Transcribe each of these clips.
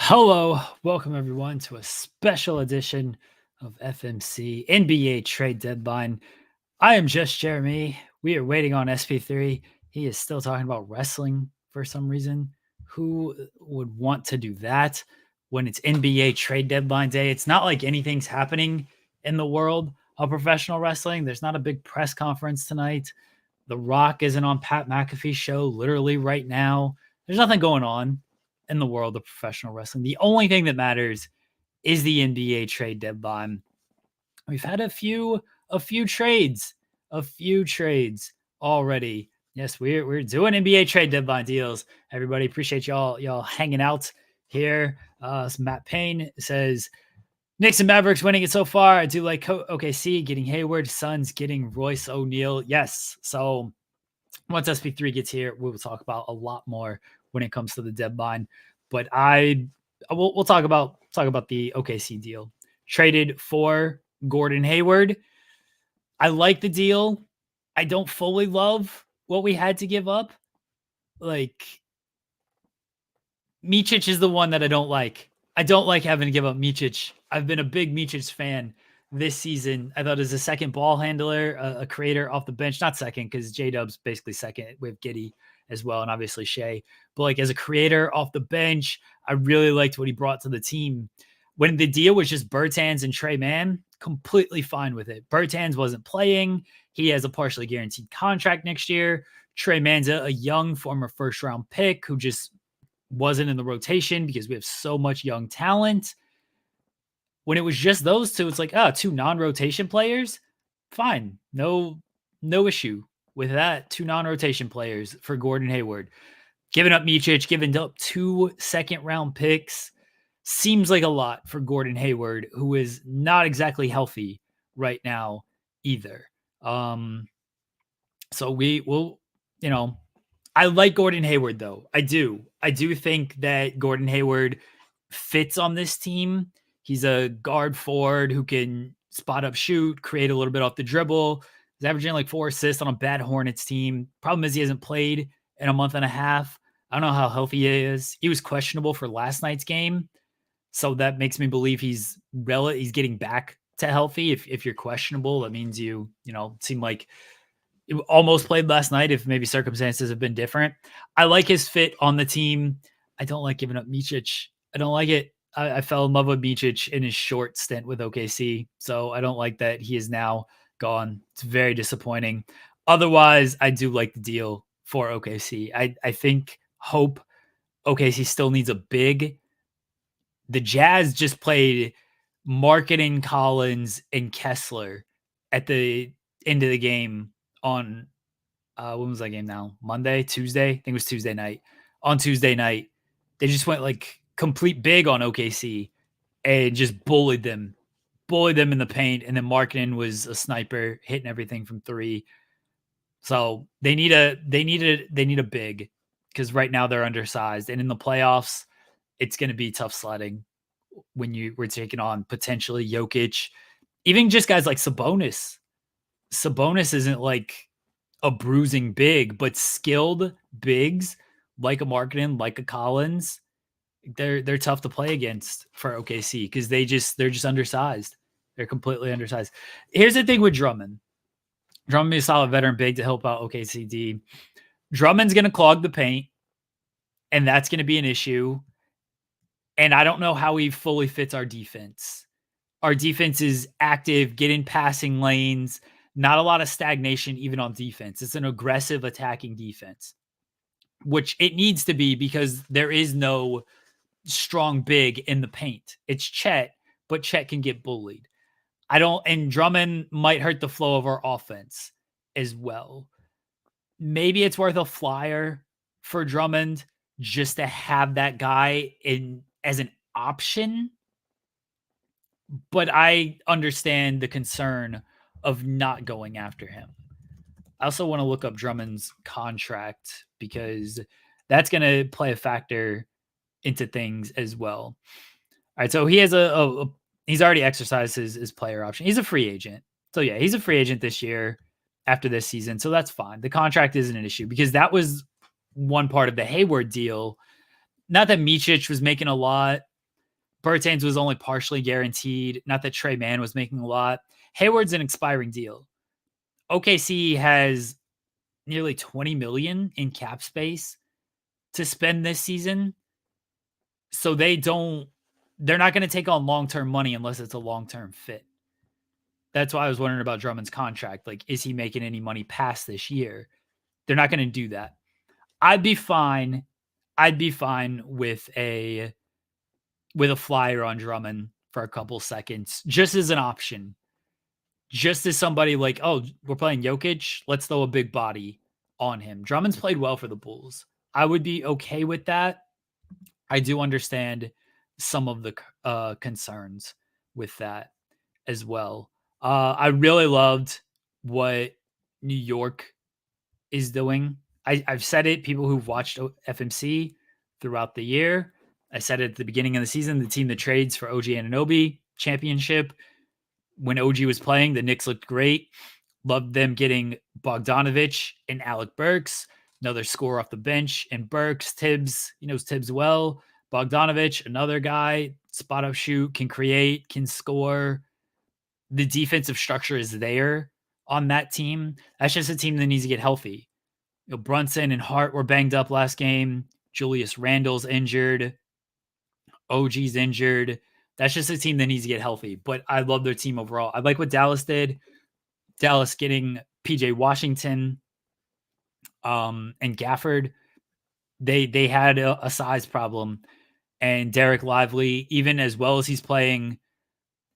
Hello, welcome everyone to a special edition of FMC NBA trade deadline. I am just Jeremy. We are waiting on SP3. He is still talking about wrestling for some reason. Who would want to do that when it's NBA trade deadline day? It's not like anything's happening in the world of professional wrestling. There's not a big press conference tonight. The Rock isn't on Pat McAfee's show literally right now. There's nothing going on in the world of professional wrestling. The only thing that matters is the NBA trade deadline. We've had a few trades already. Yes, we're doing NBA trade deadline deals. Everybody, appreciate y'all hanging out here. Matt Payne says Knicks and Mavericks winning it so far. I do like OKC getting Hayward, Suns getting Royce O'Neal. Yes, so once SP3 gets here, we will talk about a lot more when it comes to the deadline. But we'll talk about the OKC deal. Traded for Gordon Hayward. I like the deal. I don't fully love what we had to give up. Like, Micic is the one that I don't like. I don't like having to give up Micic. I've been a big Micic fan this season. I thought as a second ball handler, a creator off the bench, not second because J-Dub's basically second with Giddey as well, and obviously Shea. But like as a creator off the bench, I really liked what he brought to the team. When the deal was just Bertans and Trey Mann, completely fine with it. Bertans wasn't playing. He has a partially guaranteed contract next year. Trey Mann's a young former first round pick who just wasn't in the rotation because we have so much young talent. When it was just those two, it's like, two non-rotation players, fine. No issue with that. Two non-rotation players for Gordon Hayward. Giving up Micic, giving up 2 second-round picks seems like a lot for Gordon Hayward, who is not exactly healthy right now either. So we will, I like Gordon Hayward, though. I do think that Gordon Hayward fits on this team. He's a guard forward who can spot up, shoot, create a little bit off the dribble. He's averaging like 4 assists on a bad Hornets team. Problem is he hasn't played in a month and a half. I don't know how healthy he is. He was questionable for last night's game. So that makes me believe he's getting back to healthy. If you're questionable, that means you seem like you almost played last night if maybe circumstances have been different. I like his fit on the team. I don't like giving up Micic. I don't like it. I fell in love with Micic in his short stint with OKC. So I don't like that he is now gone. It's very disappointing. Otherwise, I do like the deal for OKC. I think OKC still needs a big. The Jazz just played Markkanen, Collins, and Kessler at the end of the game on when was that game now? Monday, Tuesday? I think it was Tuesday night. On Tuesday night, they just went like complete big on OKC and just bullied them in the paint. And then Markkanen was a sniper, hitting everything from 3. So they need a big because right now they're undersized. And in the playoffs, it's going to be tough sledding when we're taking on potentially Jokic, even just guys like Sabonis. Sabonis isn't like a bruising big, but skilled bigs like a Markkanen, like a Collins, they're tough to play against for OKC because they're just undersized. They're completely undersized. Here's the thing with Drummond. Drummond is a solid veteran big to help out OKCD. Drummond's going to clog the paint, and that's going to be an issue. And I don't know how he fully fits our defense. Our defense is active, get in passing lanes, not a lot of stagnation even on defense. It's an aggressive attacking defense, which it needs to be because there is no strong big in the paint. It's Chet, but Chet can get bullied. And Drummond might hurt the flow of our offense as well. Maybe it's worth a flyer for Drummond just to have that guy as an option. But I understand the concern of not going after him. I also want to look up Drummond's contract because that's going to play a factor into things as well. All right, so he has he's already exercised his player option. He's a free agent. So yeah, he's a free agent this year after this season. So that's fine. The contract isn't an issue because that was one part of the Hayward deal. Not that Micic was making a lot Bertans was only partially guaranteed. Not that Trey Mann was making a lot. Hayward's an expiring deal. OKC has nearly 20 million in cap space to spend this season. So they're not going to take on long-term money unless it's a long-term fit. That's why I was wondering about Drummond's contract. Like, is he making any money past this year? They're not going to do that. I'd be fine with a flyer on Drummond for a couple seconds, just as an option. Just as somebody like, oh, we're playing Jokic, let's throw a big body on him. Drummond's played well for the Bulls. I would be okay with that. I do understand some of the concerns with that as well. I really loved what New York is doing. I've said it, people who've watched FMC throughout the year. I said it at the beginning of the season, the team that trades for OG Anunoby championship. When OG was playing, the Knicks looked great. Loved them getting Bogdanovich and Alec Burks, another scorer off the bench, and Burks, Tibbs, he knows Tibbs well. Bogdanovich, another guy, spot up shoot, can create, can score. The defensive structure is there on that team. That's just a team that needs to get healthy. You know, Brunson and Hart were banged up last game. Julius Randle's injured. OG's injured. That's just a team that needs to get healthy. But I love their team overall. I like what Dallas did. Dallas getting PJ Washington and Gafford. They had a size problem. And Derek Lively, even as well as he's playing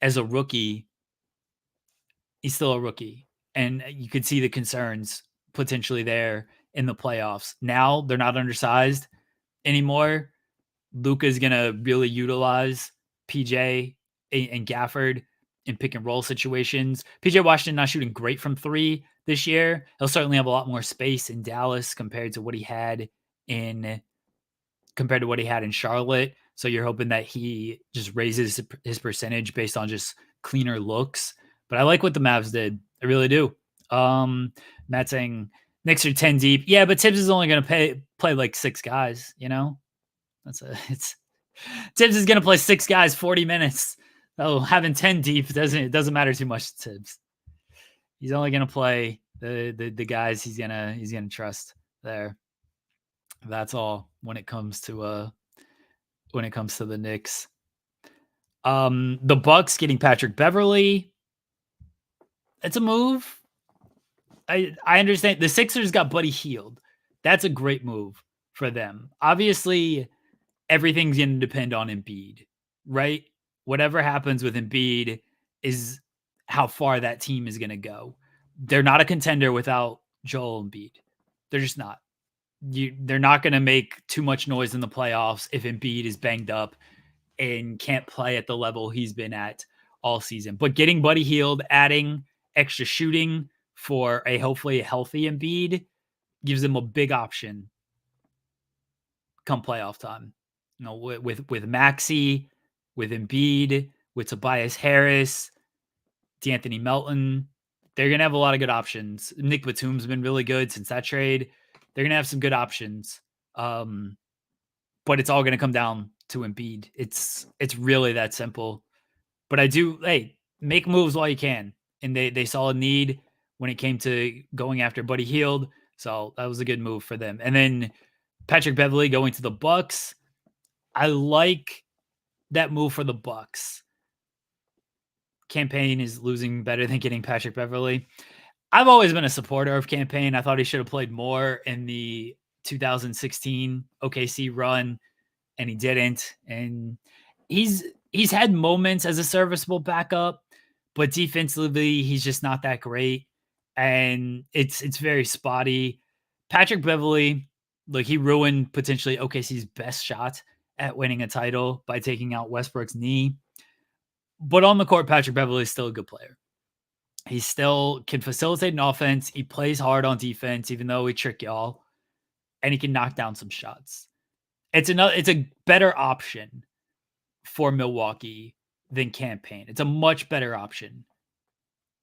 as a rookie, he's still a rookie. And you could see the concerns potentially there in the playoffs. Now they're not undersized anymore. Luka's going to really utilize PJ and Gafford in pick and roll situations. PJ Washington not shooting great from three this year. He'll certainly have a lot more space in Dallas compared to what he had in Charlotte. So you're hoping that he just raises his percentage based on just cleaner looks. But I like what the Mavs did. I really do. Matt saying Knicks are 10 deep. Yeah, but Tibbs is only going to play like 6 guys, you know? Tibbs is going to play 6 guys 40 minutes. So having 10 deep doesn't matter too much to Tibbs. He's only going to play the guys he's going to trust there. That's all when it comes to the Knicks. The Bucks getting Patrick Beverley. It's a move. I understand the Sixers got Buddy Hield. That's a great move for them. Obviously, everything's going to depend on Embiid, right? Whatever happens with Embiid is how far that team is going to go. They're not a contender without Joel Embiid. They're just not. They're not going to make too much noise in the playoffs if Embiid is banged up and can't play at the level he's been at all season. But getting Buddy Hield, adding extra shooting for a hopefully healthy Embiid gives them a big option come playoff time. You know, with Maxey, with Embiid, with Tobias Harris, D'Anthony Melton, they're going to have a lot of good options. Nick Batum's been really good since that trade. They're going to have some good options. But it's all going to come down to Embiid. It's really that simple. But make moves while you can. And they saw a need when it came to going after Buddy Hield. So that was a good move for them. And then Patrick Beverley going to the Bucks. I like that move for the Bucks. Campaign is losing better than getting Patrick Beverley. I've always been a supporter of Campaign. I thought he should have played more in the 2016 OKC run, and he didn't. And he's had moments as a serviceable backup, but defensively, he's just not that great. And it's very spotty. Patrick Beverley, like, he ruined potentially OKC's best shot at winning a title by taking out Westbrook's knee. But on the court, Patrick Beverley is still a good player. He still can facilitate an offense. He plays hard on defense, even though he trick y'all, and he can knock down some shots. It's a better option for Milwaukee than Campaign. It's a much better option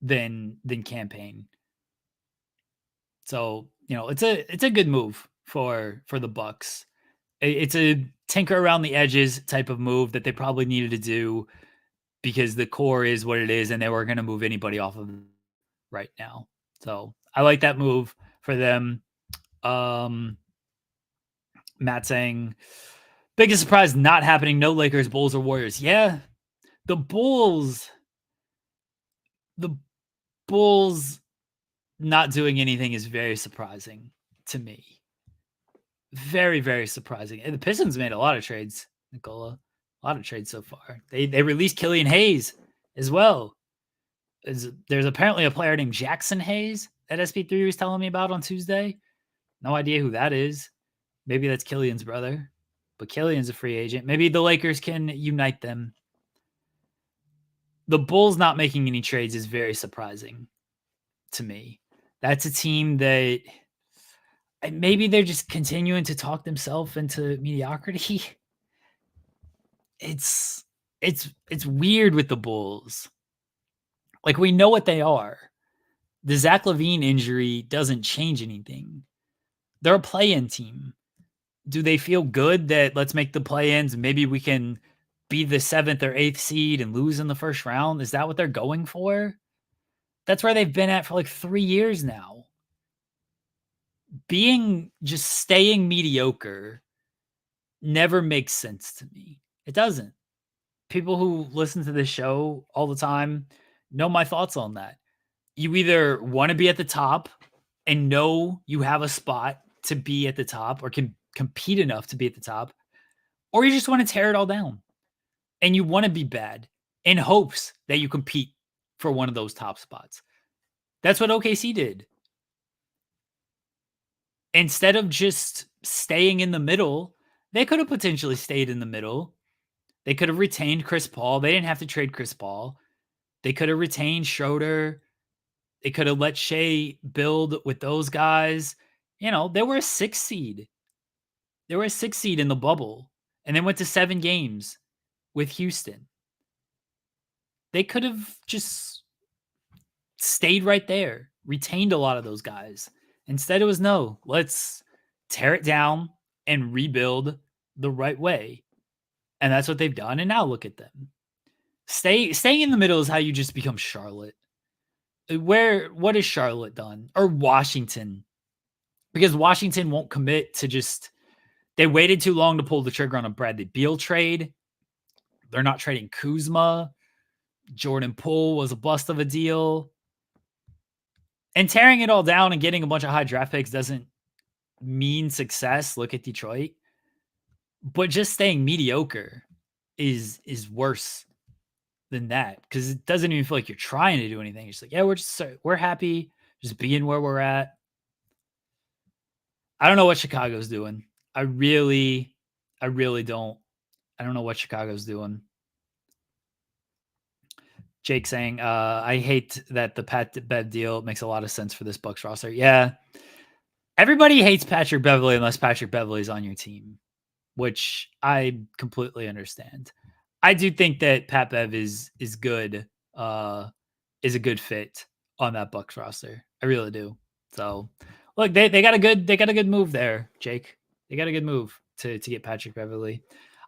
than Campaign. So, you know, it's a good move for the Bucks. It's a tinker around the edges type of move that they probably needed to do because the core is what it is, and they weren't going to move anybody off of right now. So I like that move for them. Um, Matt saying, biggest surprise not happening. No Lakers, Bulls, or Warriors. Yeah, the Bulls, the Bulls not doing anything is very surprising to me. Very, very surprising. And the Pistons made a lot of trades, Nicola. A lot of trades so far. They released Killian Hayes as well. There's apparently a player named Jackson Hayes that SP3 was telling me about on Tuesday. No idea who that is. Maybe that's Killian's brother. But Killian's a free agent. Maybe the Lakers can unite them. The Bulls not making any trades is very surprising to me. That's a team that maybe they're just continuing to talk themselves into mediocrity. It's weird with the Bulls. Like, we know what they are. The Zach LaVine injury doesn't change anything. They're a play-in team. Do they feel good that let's make the play-ins? Maybe we can be the 7th or 8th seed and lose in the first round. Is that what they're going for? That's where they've been at for like 3 years now. Just staying mediocre never makes sense to me. It doesn't. People who listen to this show all the time know my thoughts on that. You either want to be at the top and know you have a spot to be at the top or can compete enough to be at the top, or you just want to tear it all down and you want to be bad in hopes that you compete for one of those top spots. That's what OKC did. Instead of just staying in the middle, they could have potentially stayed in the middle. They could have retained Chris Paul. They didn't have to trade Chris Paul. They could have retained Schroeder. They could have let Shea build with those guys. You know, they were a 6 seed. They were a 6 seed in the bubble and then went to 7 games with Houston. They could have just stayed right there, retained a lot of those guys. Instead, it was no, let's tear it down and rebuild the right way. And that's what they've done. And now look at them. Staying in the middle is how you just become Charlotte. What has Charlotte done? Or Washington? Because Washington won't commit to just, they waited too long to pull the trigger on a Bradley Beal trade. They're not trading Kuzma. Jordan Poole was a bust of a deal. And tearing it all down and getting a bunch of high draft picks doesn't mean success. Look at Detroit. But just staying mediocre is worse than that, because it doesn't even feel like you're trying to do anything. It's like, yeah, we're happy just being where we're at. I don't know what Chicago's doing. I really don't. I don't know what Chicago's doing. Jake saying, I hate that the Pat Bev deal makes a lot of sense for this Bucks roster. Yeah. Everybody hates Patrick Beverley unless Patrick Beverley's on your team, which I completely understand. I do think that Pat Bev is good, is a good fit on that Bucks roster. I really do. So look, they got a good move there, Jake. They got a good move to get Patrick Beverley.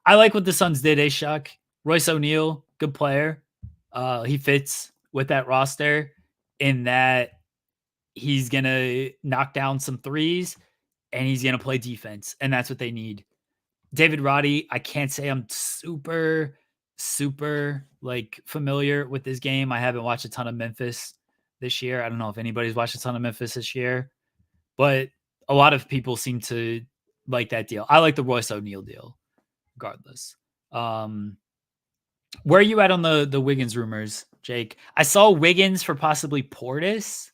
I like what the Suns did, Shuck. Royce O'Neal, good player. He fits with that roster in that he's gonna knock down some threes and he's gonna play defense, and that's what they need. David Roddy, I can't say I'm super like familiar with this game. I haven't watched a ton of Memphis this year. I don't know if anybody's watched a ton of Memphis this year, but a lot of people seem to like that deal. I like the Royce O'Neal deal regardless. Where are you at on the Wiggins rumors, Jake? I saw Wiggins for possibly Portis.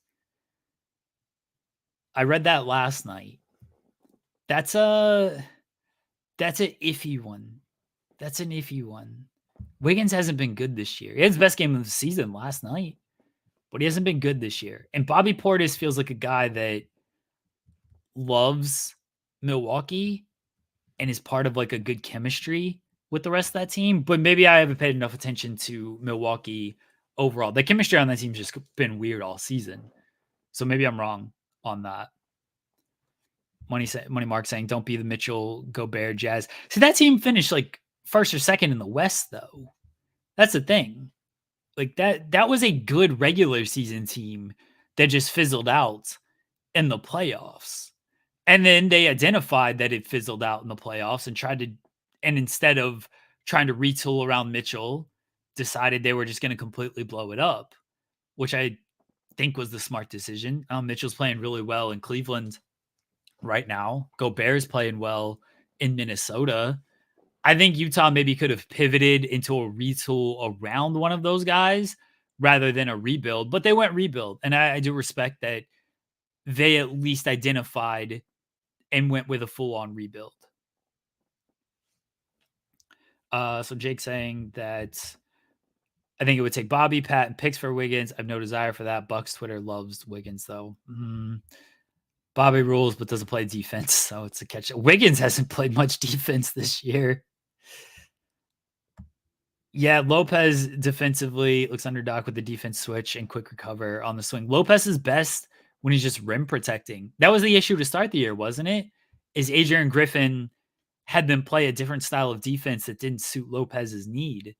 I read that last night. That's an iffy one. That's an iffy one. Wiggins hasn't been good this year. He had his best game of the season last night, but he hasn't been good this year. And Bobby Portis feels like a guy that loves Milwaukee and is part of like a good chemistry with the rest of that team. But maybe I haven't paid enough attention to Milwaukee overall. The chemistry on that team's just been weird all season. So maybe I'm wrong on that. Money Mark saying, "Don't be the Mitchell Gobert Jazz." See, that team finished like first or second in the West, though. That's the thing. Like that was a good regular season team that just fizzled out in the playoffs. And then they identified that it fizzled out in the playoffs and instead of trying to retool around Mitchell, decided they were just going to completely blow it up, which I think was the smart decision. Mitchell's playing really well in Cleveland right now. Gobert's playing well in Minnesota. I think Utah maybe could have pivoted into a retool around one of those guys rather than a rebuild, but they went rebuild. And I do respect that they at least identified and went with a full-on rebuild. So Jake saying that I think it would take Bobby, Pat, and picks for Wiggins. I have no desire for that. Bucks Twitter loves Wiggins, though. Bobby rules, but doesn't play defense, so it's a catch. Wiggins hasn't played much defense this year. Yeah, Lopez defensively looks underdog with the defense switch and quick recover on the swing. Lopez is best when he's just rim protecting. That was the issue to start the year, wasn't it? Is Adrian Griffin had them play a different style of defense that didn't suit Lopez's need.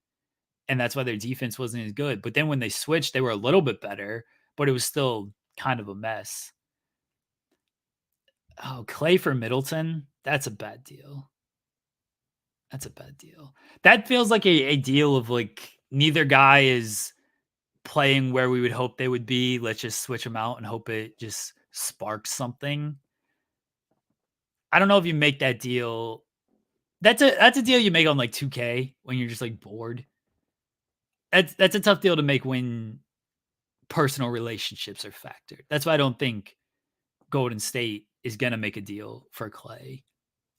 And that's why their defense wasn't as good. But then when they switched, they were a little bit better, but it was still kind of a mess. Oh, Clay for Middleton? That's a bad deal. That's a bad deal. That feels like a deal of like neither guy is playing where we would hope they would be. Let's just switch them out and hope it just sparks something. I don't know if you make that deal. That's a deal you make on like 2K when you're just like bored. That's a tough deal to make when personal relationships are factored. That's why I don't think Golden State is going to make a deal for Clay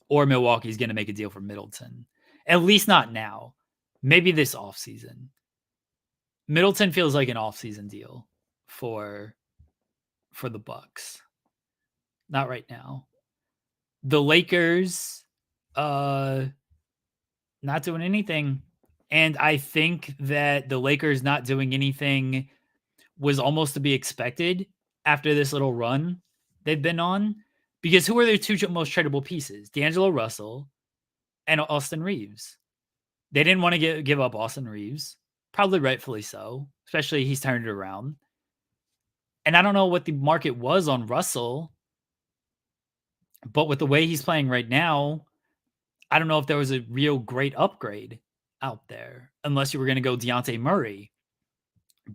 or Milwaukee is going to make a deal for Middleton. At least not now. Maybe this offseason. Middleton feels like an offseason deal for the Bucks. Not right now. The Lakers not doing anything. And I think that the Lakers not doing anything was almost to be expected after this little run they've been on. Because who are their two most tradable pieces? D'Angelo Russell and Austin Reeves. They didn't want to give up Austin Reeves. Probably rightfully so. Especially he's turned it around. And I don't know what the market was on Russell. But with the way he's playing right now, I don't know if there was a real great upgrade out there. Unless you were going to go Dejounte Murray.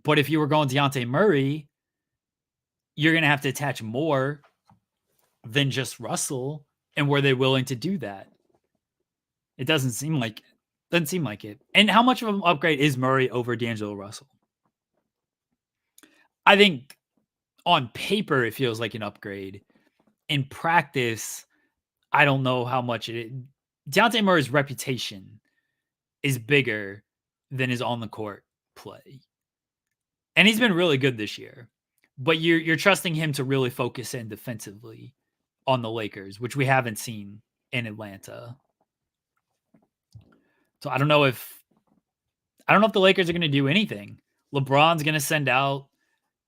But if you were going Dejounte Murray, you're going to have to attach more than just Russell. And were they willing to do that? It doesn't seem like it. And how much of an upgrade is Murray over D'Angelo Russell? I think on paper, it feels like an upgrade. In practice, I don't know how much it is. Dejounte Murray's reputation is bigger than his on the court play. And he's been really good this year. But you're trusting him to really focus in defensively on the Lakers, which we haven't seen in Atlanta. So I don't know if the Lakers are going to do anything. LeBron's going to send out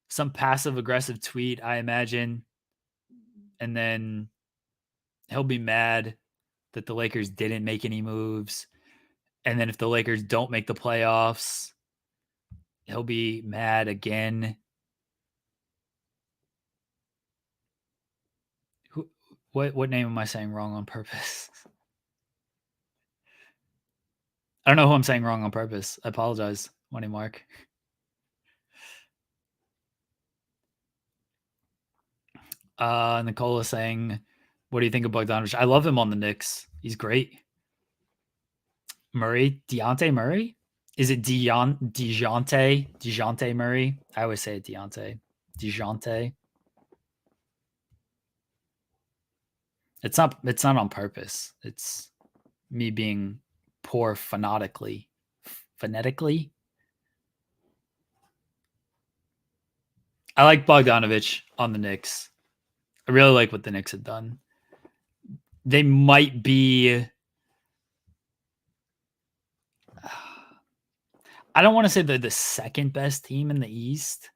some passive aggressive tweet, I imagine. And then he'll be mad that the Lakers didn't make any moves. And then if the Lakers don't make the playoffs, he'll be mad again. What name am I saying wrong on purpose? I don't know who I'm saying wrong on purpose. I apologize, Money Mark. Nicola saying, what do you think of Bogdanovich? I love him on the Knicks. He's great. Murray? Dejounte Murray? Is it Dejounte Murray? I always say it Dejounte. Dejounte. It's not on purpose. It's me being poor phonetically. I like Bogdanovich on the Knicks. I really like what the Knicks have done. They might be... I don't want to say they're the second best team in the East,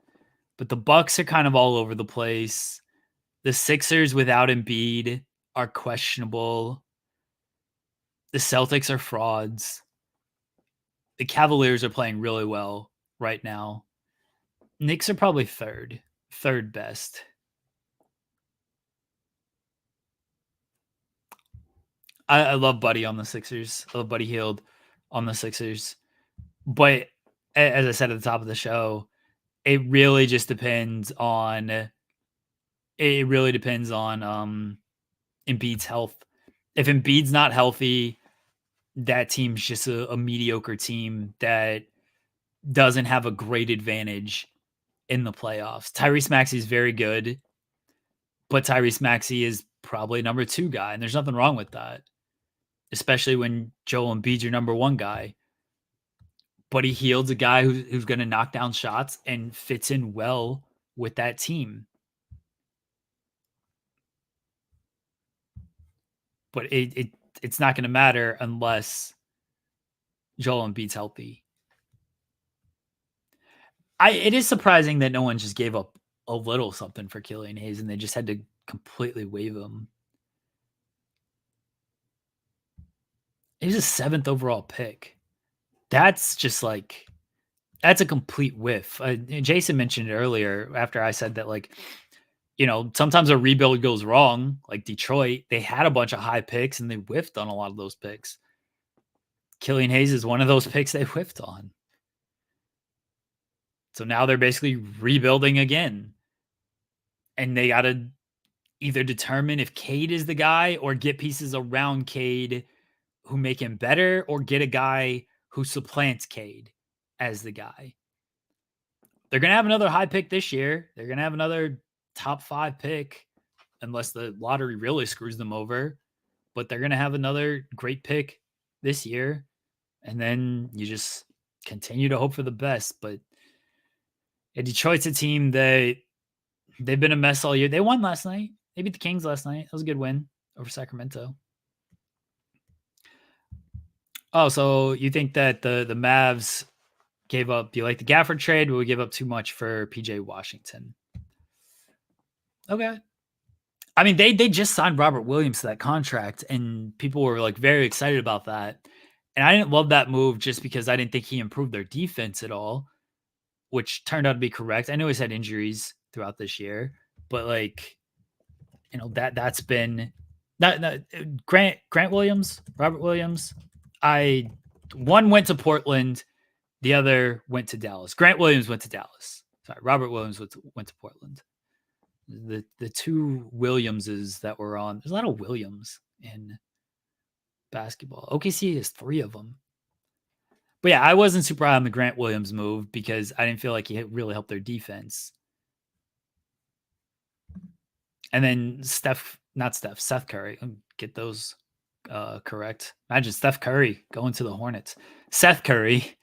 but the Bucks are kind of all over the place. The Sixers without Embiid are questionable. The Celtics are frauds. The Cavaliers are playing really well right now. Knicks are probably third best. I love Buddy on the Sixers. I love Buddy Hield on the Sixers. But as I said at the top of the show, it really just depends on Embiid's health. If Embiid's not healthy, that team's just a mediocre team that doesn't have a great advantage in the playoffs. Tyrese Maxey is very good, but Tyrese Maxey is probably a number 2 guy, and there's nothing wrong with that, especially when Joel Embiid's your number 1 guy. Buddy Hield's a guy who's going to knock down shots and fits in well with that team. But it's not going to matter unless Joel Embiid's healthy. It is surprising that no one just gave up a little something for Killian Hayes and they just had to completely waive him. He's a 7th overall pick. That's just like, that's a complete whiff. Jason mentioned it earlier after I said that, like, you know, sometimes a rebuild goes wrong. Like Detroit, they had a bunch of high picks and they whiffed on a lot of those picks. Killian Hayes is one of those picks they whiffed on. So now they're basically rebuilding again. And they got to either determine if Cade is the guy or get pieces around Cade who make him better, or get a guy who supplants Cade as the guy. They're going to have another high pick this year. They're going to have another top 5 pick unless the lottery really screws them over. But they're going to have another great pick this year. And then you just continue to hope for the best. But Detroit's a team that they've been a mess all year. They won last night. They beat the Kings last night. That was a good win over Sacramento. Oh, so you think that the Mavs gave up, do you like the Gafford trade? Will we give up too much for PJ Washington? Okay. I mean, they just signed Robert Williams to that contract, and people were like very excited about that. And I didn't love that move just because I didn't think he improved their defense at all, which turned out to be correct. I know he's had injuries throughout this year, but like, you know, that's been that Grant Williams, Robert Williams. One went to Portland, the other went to Dallas. Grant Williams went to Dallas. Sorry, Robert Williams went to Portland. The two Williamses that were on, there's a lot of Williams in basketball. OKC has 3 of them. But yeah, I wasn't super high on the Grant Williams move because I didn't feel like he really helped their defense. And then Seth Curry. Get those correct. Imagine Steph Curry going to the Hornets. Seth Curry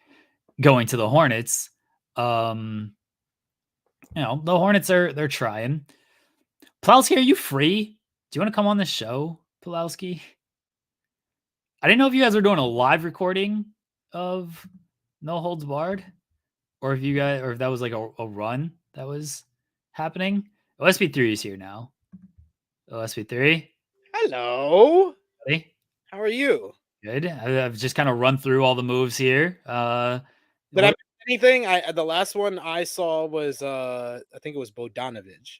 going to the Hornets. You know, the Hornets they're trying. Pulowski, are you free? Do you want to come on the show, Pulowski? I didn't know if you guys were doing a live recording of No Holds Barred, or if that was like a run that was happening. SP3 is here now. SP3. Hello. Hey. How are you? Good. I've just kind of run through all the moves here. Did I miss anything? The last one I saw was I think it was Bogdanovic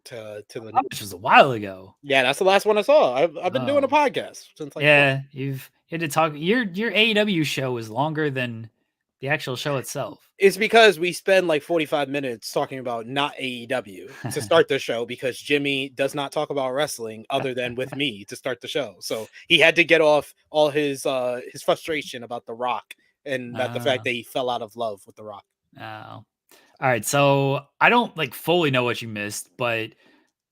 to the which was a while ago. Yeah, that's the last one I saw. I've been doing a podcast since like you had to talk. Your AEW show was longer than the actual show itself. It's because we spend like 45 minutes talking about not AEW to start the show because Jimmy does not talk about wrestling other than with me to start the show. So he had to get off all his frustration about The Rock and the fact that he fell out of love with The Rock. Oh. All right. So I don't like fully know what you missed, but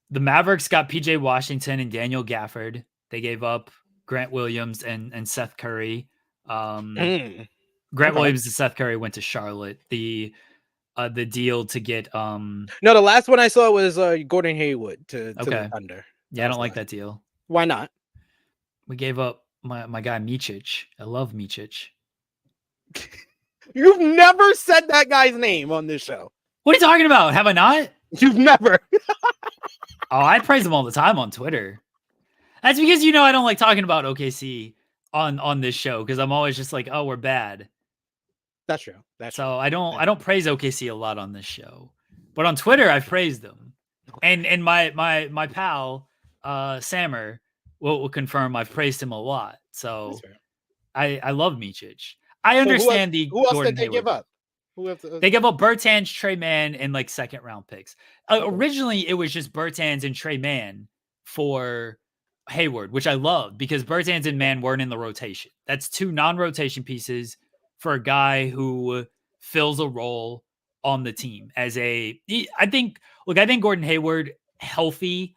the Mavericks got PJ Washington and Daniel Gafford. They gave up Grant Williams and Seth Curry. Grant Williams and Seth Curry went to Charlotte. The deal to get no, the last one I saw was Gordon Hayward to the Thunder. Yeah, I don't like that deal. Why not? We gave up my guy Micic. I love Micic. You've never said that guy's name on this show. What are you talking about? Have I not? You've never. Oh, I praise him all the time on Twitter. That's because I don't like talking about OKC on this show because I'm always just like, oh, we're bad. That's true. That's So true. I don't praise OKC a lot on this show, but on Twitter I've praised them, and my pal Sammer will confirm I've praised him a lot. So That's fair. I love Micic. I So understand the who else Gordon did they Hayward give thing. up? Who have They give up Bertans, Trey Mann, and like second round picks. Okay. Originally, it was just Bertans and Trey Mann for Hayward, which I loved because Bertans and Mann weren't in the rotation. That's two non-rotation pieces for a guy who fills a role on the team I think Gordon Hayward healthy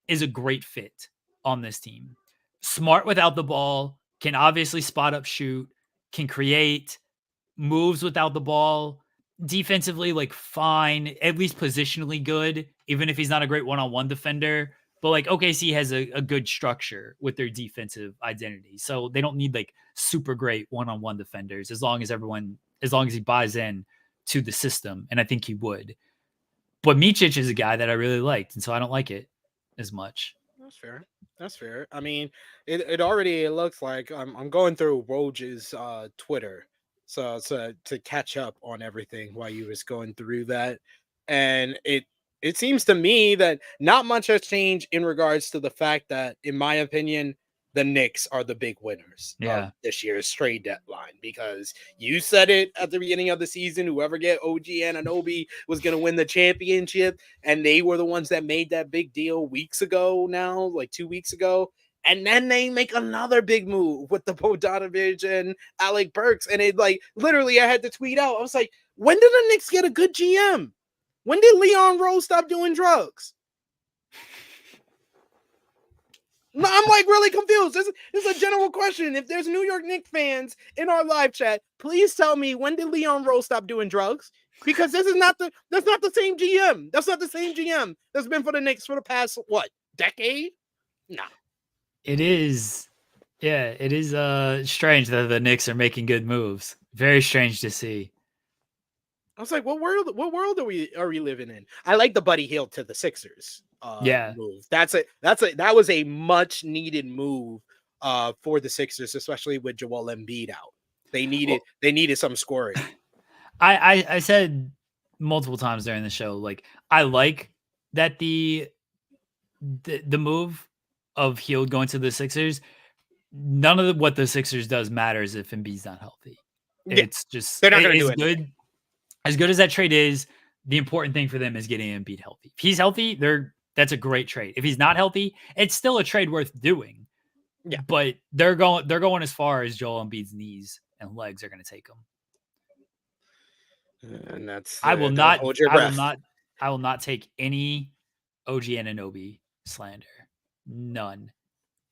is a great fit on this team. Smart without the ball, can obviously spot up shoot, can create, moves without the ball, defensively like fine, at least positionally good, even if he's not a great one-on-one defender. But like OKC has a good structure with their defensive identity. So they don't need like super great one-on-one defenders as long as he buys in to the system. And I think he would. But Micic is a guy that I really liked, and so I don't like it as much. That's fair. That's fair. I mean, it already looks like I'm going through Woj's Twitter, so to catch up on everything while you was going through that, and it seems to me that not much has changed in regards to the fact that, in my opinion, the Knicks are the big winners of this year's trade deadline, because you said it at the beginning of the season, whoever get OG Anunoby was going to win the championship, and they were the ones that made that big deal weeks ago now, like 2 weeks ago. And then they make another big move with the Bogdanovic and Alec Burks. And it like literally I had to tweet out. I was like, when did the Knicks get a good GM? When did Leon Rose stop doing drugs? No, I'm like really confused. This is a general question. If there's New York Knicks fans in our live chat, please tell me, when did Leon Rose stop doing drugs? Because that's not the same GM. That's not the same GM that's been for the Knicks for the past decade? No. It is. Yeah, it is strange that the Knicks are making good moves. Very strange to see. I was like, what world are we living in? I like the Buddy Hield to the Sixers move. That was a much needed move for the Sixers, especially with Joel Embiid out. They needed some scoring. I said multiple times during the show, like, I like that the move of Hield going to the Sixers. None of what the Sixers does matters if Embiid's not healthy. Yeah, it's just they're not going to do it. Good. As good as that trade is, the important thing for them is getting Embiid healthy. If he's healthy, that's a great trade. If he's not healthy, it's still a trade worth doing. Yeah, but they're going as far as Joel Embiid's knees and legs are going to take him. And that's I will not take any OG Anunoby slander. None.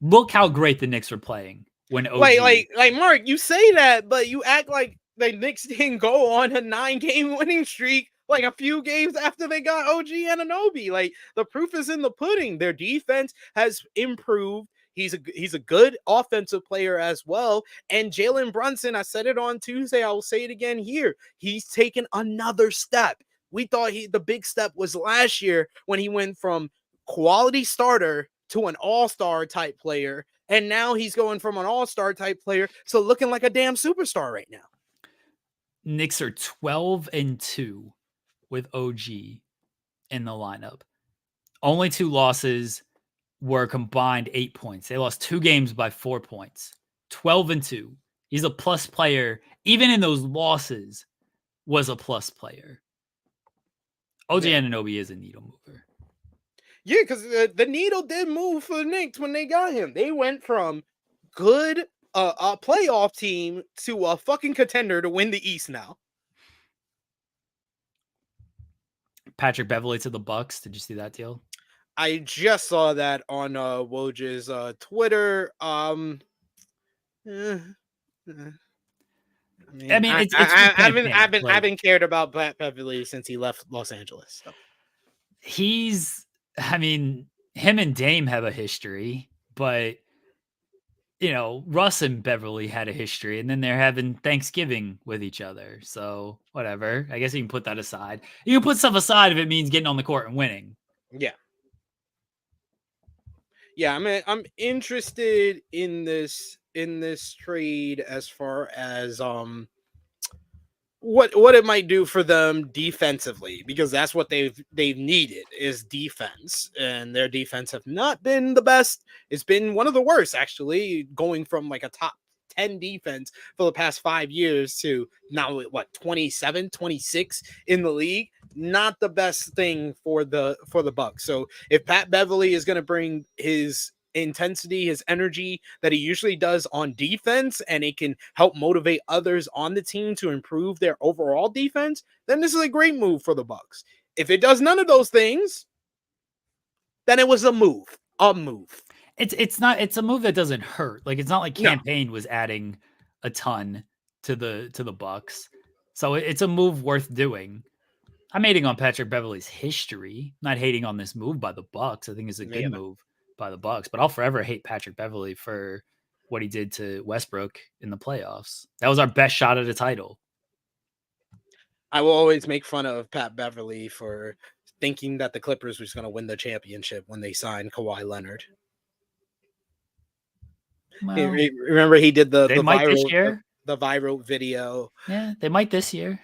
Look how great the Knicks were playing when OG. Like Mark, you say that, but you act like the Knicks didn't go on a 9-game winning streak like a few games after they got OG Anunoby. Like, the proof is in the pudding. Their defense has improved. He's a good offensive player as well. And Jalen Brunson, I said it on Tuesday, I will say it again here. He's taken another step. We thought the big step was last year when he went from quality starter to an all-star type player. And now he's going from an all-star type player to looking like a damn superstar right now. Knicks are 12-2 with OG in the lineup. Only 2 losses were combined 8 points. They lost 2 games by 4 points. 12-2. He's a plus player. Even in those losses, was a plus player. OG Anunoby is a needle mover. Yeah, because the needle did move for the Knicks when they got him. They went from good a playoff team to a fucking contender to win the East now. Patrick Beverley to the Bucks. Did you see that deal? I just saw that on Woj's Twitter. I haven't cared about Pat Beverley since he left Los Angeles. So. Him and Dame have a history, but Russ and Beverly had a history, and then they're having Thanksgiving with each other. So whatever. I guess you can put that aside. You can put stuff aside if it means getting on the court and winning. Yeah. Yeah, I'm interested in this trade as far as what it might do for them defensively, because that's what they've needed is defense, and their defense have not been the best. It's been one of the worst, actually, going from like a top 10 defense for the past 5 years to now what 27, 26 in the league. Not the best thing for the Bucks. So if Pat Beverly is going to bring his intensity, his energy that he usually does on defense, and it can help motivate others on the team to improve their overall defense, then this is a great move for the Bucks. If it does none of those things, then it was a move. It's not, it's a move that doesn't hurt. Like, it's not like No. Campaign was adding a ton to the Bucks. So it's a move worth doing. I'm hating on Patrick Beverley's history, not hating on this move by the Bucks. I think it's a good move by the Bucks, but I'll forever hate Patrick Beverley for what he did to Westbrook in the playoffs. That was our best shot at a title. I will always make fun of Pat Beverley for thinking that the Clippers was going to win the championship when they signed Kawhi Leonard. Well, remember he did the viral video. Yeah, they might this year.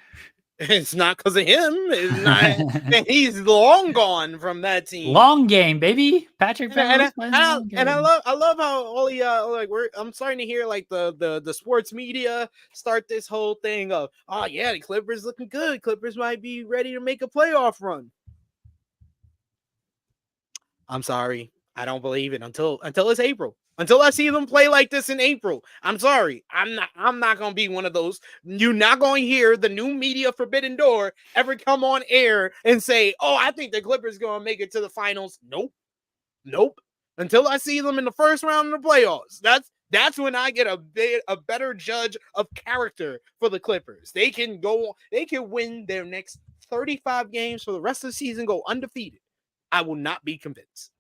It's not because of him. It's not. He's long gone from that team. Long game, baby. Patrick Beverley. And I love how all the I'm starting to hear like the sports media start this whole thing of, oh yeah, the Clippers looking good. Clippers might be ready to make a playoff run. I'm sorry, I don't believe it until it's April. Until I see them play like this in April. I'm sorry. I'm not going to be one of those. You're not going to hear the new media Forbidden Door ever come on air and say, oh, I think the Clippers going to make it to the finals. Nope. Until I see them in the first round of the playoffs. That's when I get a better judge of character for the Clippers. They can win their next 35 games for the rest of the season, go undefeated. I will not be convinced.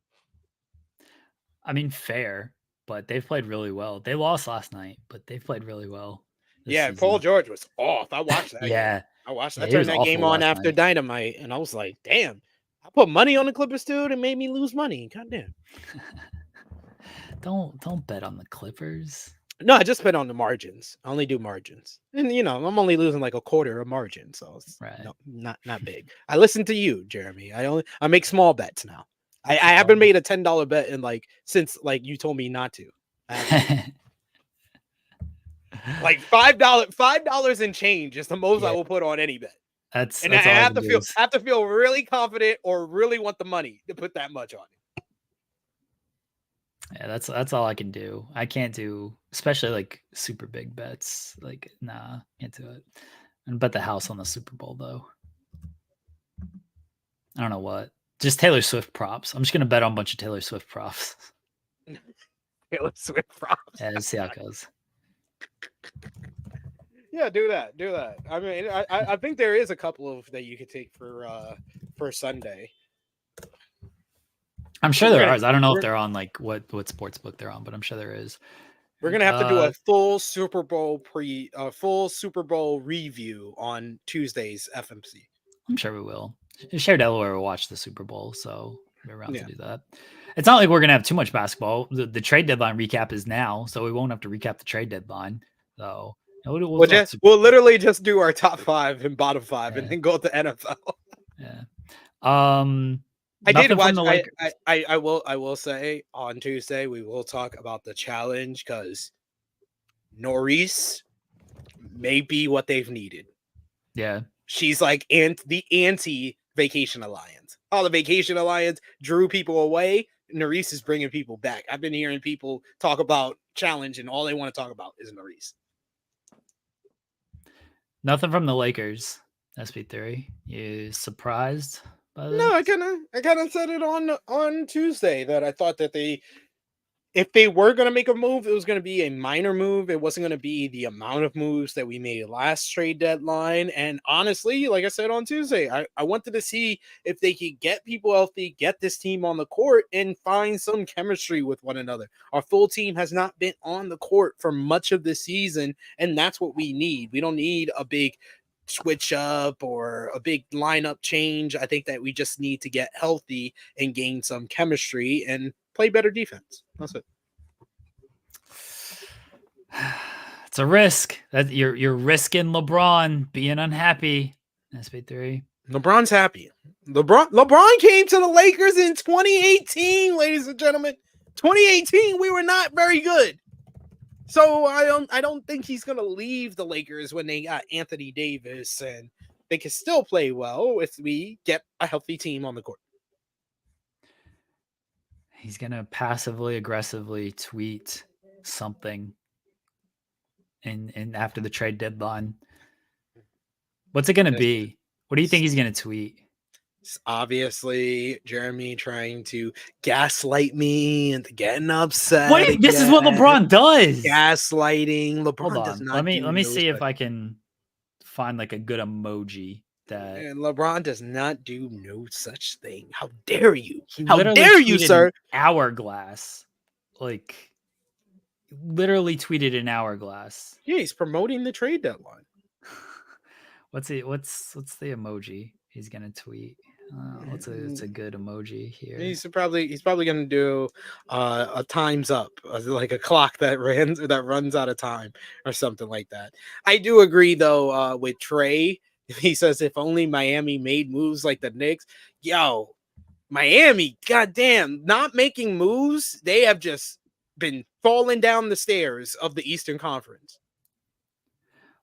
I mean, fair. But they've played really well. They lost last night, but they've played really well. Yeah, season. Paul George was off. I watched that. Yeah. I turned that game on after Dynamite, and I was like, damn, I put money on the Clippers, dude, and made me lose money. Goddamn. Don't bet on the Clippers. No, I just bet on the margins. I only do margins. And, I'm only losing like a quarter of margin, so it's not big. I listen to you, Jeremy. I make small bets now. I haven't made a $10 bet since you told me not to. Like $5 and change is the most I will put on any bet. That's I have to feel really confident or really want the money to put that much on it. Yeah, that's all I can do. I can't do, especially like super big bets. Like, nah, can't do it. And bet the house on the Super Bowl though. I don't know what. Just Taylor Swift props. I'm just gonna bet on a bunch of Taylor Swift props. Taylor Swift props. Yeah, let's see how it goes. Yeah, do that. I mean, I think there is a couple of that you could take for Sunday. I'm sure there is. I don't know if they're on like what sports book they're on, but I'm sure there is. We're gonna have to do a full Super Bowl review on Tuesday's FMC. I'm sure we will. Share Delaware will watch the Super Bowl, so we're around to do that. It's not like we're gonna have too much basketball. The trade deadline recap is now, so we won't have to recap the trade deadline. So we'll literally just do our top 5 and bottom 5, and then go to NFL. Yeah. I did watch. I will say on Tuesday we will talk about the challenge because Norris may be what they've needed. Yeah. She's like the anti-Vacation Alliance. Oh, the Vacation Alliance drew people away. Norris is bringing people back. I've been hearing people talk about challenge, and all they want to talk about is Norris. Nothing from the Lakers. SP3. You surprised by this? No, I kind of said it on Tuesday that I thought that if they were going to make a move, it was going to be a minor move. It wasn't going to be the amount of moves that we made last trade deadline. And honestly, like I said on Tuesday, I wanted to see if they could get people healthy, get this team on the court, and find some chemistry with one another. Our full team has not been on the court for much of the season, and that's what we need. We don't need a big switch up or a big lineup change. I think that we just need to get healthy and gain some chemistry, and play better defense. That's it. It's a risk that you're risking LeBron being unhappy. SP3. LeBron's happy. LeBron came to the Lakers in 2018, ladies and gentlemen. 2018, we were not very good. So I don't think he's gonna leave the Lakers when they got Anthony Davis, and they can still play well if we get a healthy team on the court. He's gonna passively aggressively tweet something in after the trade deadline. What's it gonna be? What do you think he's gonna tweet? It's obviously Jeremy trying to gaslight me into getting upset. This is what LeBron does. Gaslighting. LeBron Hold does on. not. Let me see if I can find like a good emoji that. And LeBron does not do no such thing. How dare you? He How literally dare you, tweeted sir? Hourglass, like literally tweeted an hourglass. Yeah, he's promoting the trade deadline. What's the emoji he's gonna tweet? What's a good emoji here? He's probably gonna do a time's up, like a clock that runs out of time or something like that. I do agree though with Trey. He says if only Miami made moves like the Knicks. Yo, Miami, goddamn, not making moves. They have just been falling down the stairs of the Eastern Conference.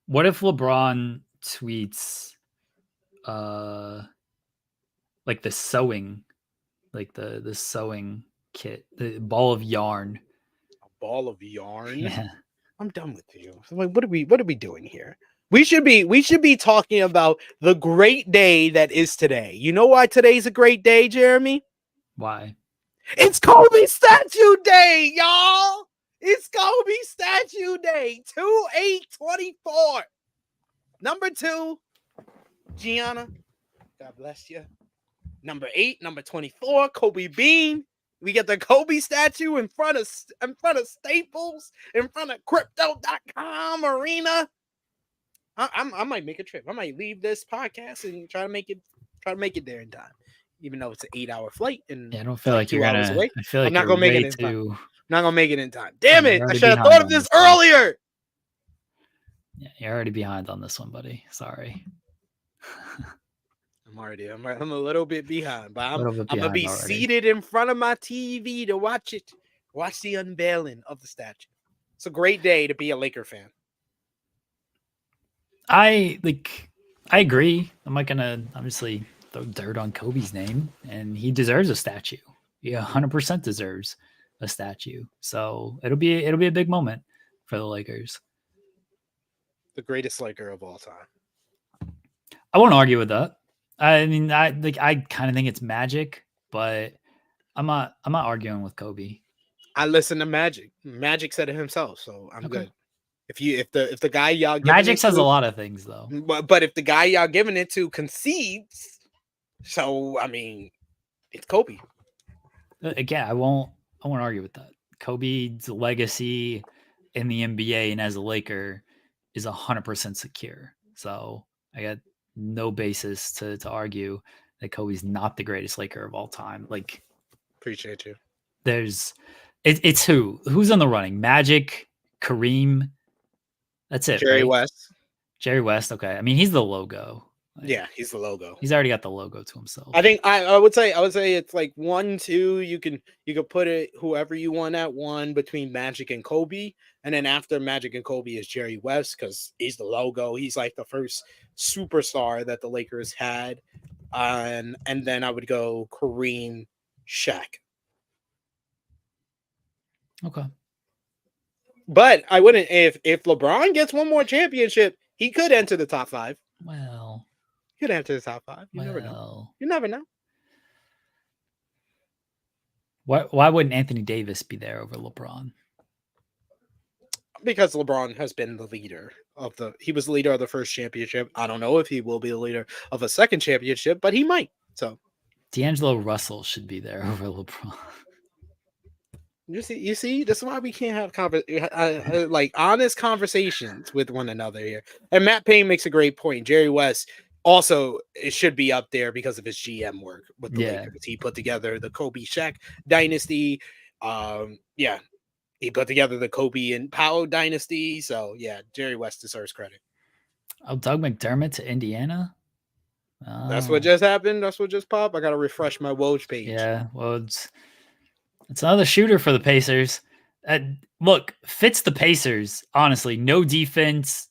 What if LeBron tweets like the sewing, like the sewing kit, the ball of yarn? A ball of yarn? Yeah. I'm done with you. Like, what are we doing here? We should be talking about the great day that is today. You know why today's a great day, Jeremy? Why? It's Kobe Statue Day, y'all. It's Kobe Statue Day. 2/8/24. Number 2, Gianna. God bless you. Number 8, number 24, Kobe Bean. We get the Kobe statue in front of Staples, in front of Crypto.com Arena. I might make a trip. I might leave this podcast and try to make it there in time, even though it's an 8-hour flight. And yeah, I don't feel like you're gonna. away. I feel like I'm not gonna make it in time. I'm not gonna make it in time. Damn it! I should have thought of this earlier. Yeah, you're already behind on this one, buddy. Sorry. I'm a little bit behind, but I'm gonna be already. seated in front of my TV to watch the unveiling of the statue. It's a great day to be a Laker fan. I agree. I'm not gonna obviously throw dirt on Kobe's name, and he deserves a statue. He 100% deserves a statue. So it'll be a big moment for the Lakers. The greatest Laker of all time. I won't argue with that. I mean, I kind of think it's Magic, but I'm not arguing with Kobe. I listen to Magic. Magic said it himself, so I'm good. If the guy y'all Magic says a lot of things though. But if the guy y'all giving it to concedes, so I mean, it's Kobe. Again, I won't argue with that. Kobe's legacy in the NBA and as a Laker is 100% secure. So I got no basis to argue that Kobe's not the greatest Laker of all time. Like, appreciate you. It's who's in the running? Magic, Kareem. That's it. Jerry right? West. Jerry West. Okay. I mean, he's the logo. Like, yeah, he's the logo. He's already got the logo to himself. I think I would say it's like 1, 2. You can put it whoever you want at 1 between Magic and Kobe, and then after Magic and Kobe is Jerry West because he's the logo. He's like the first superstar that the Lakers had, and then I would go Kareem, Shaq. Okay. But I wouldn't if LeBron gets one more championship, he could enter the top 5. Well, he could enter the top 5. You never know. You never know. Why wouldn't Anthony Davis be there over LeBron? Because LeBron has been the leader he was the leader of the first championship. I don't know if he will be the leader of a second championship, but he might. So D'Angelo Russell should be there over LeBron. You see, that's why we can't have like honest conversations with one another here. And Matt Payne makes a great point. Jerry West also it should be up there because of his GM work with the Lakers. He put together the Kobe Shaq dynasty. Yeah, he put together the Kobe and Powell dynasty. So yeah, Jerry West deserves credit. Oh, Doug McDermott to Indiana. That's what Oh, just happened. That's what just popped. I gotta refresh my Woj page. yeah. Well, it's another shooter for the Pacers. Look, fits the Pacers. Honestly, no defense,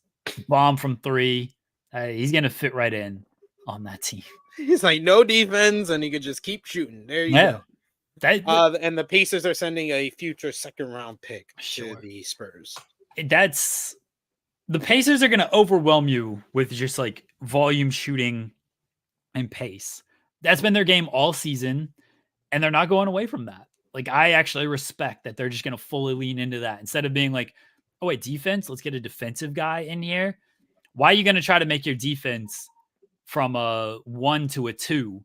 bomb from three. He's gonna fit right in on that team. He's like no defense, and he could just keep shooting. There you Yeah, go. that And the Pacers are sending a future second round pick to sure. the Spurs. That's the Pacers are gonna overwhelm you with just like volume shooting and pace. That's been their game all season, and they're not going away from that. Like, I actually respect that they're just going to fully lean into that instead of being like, oh, wait, defense, let's get a defensive guy in here. Why are you going to try to make your defense from a 1 to a 2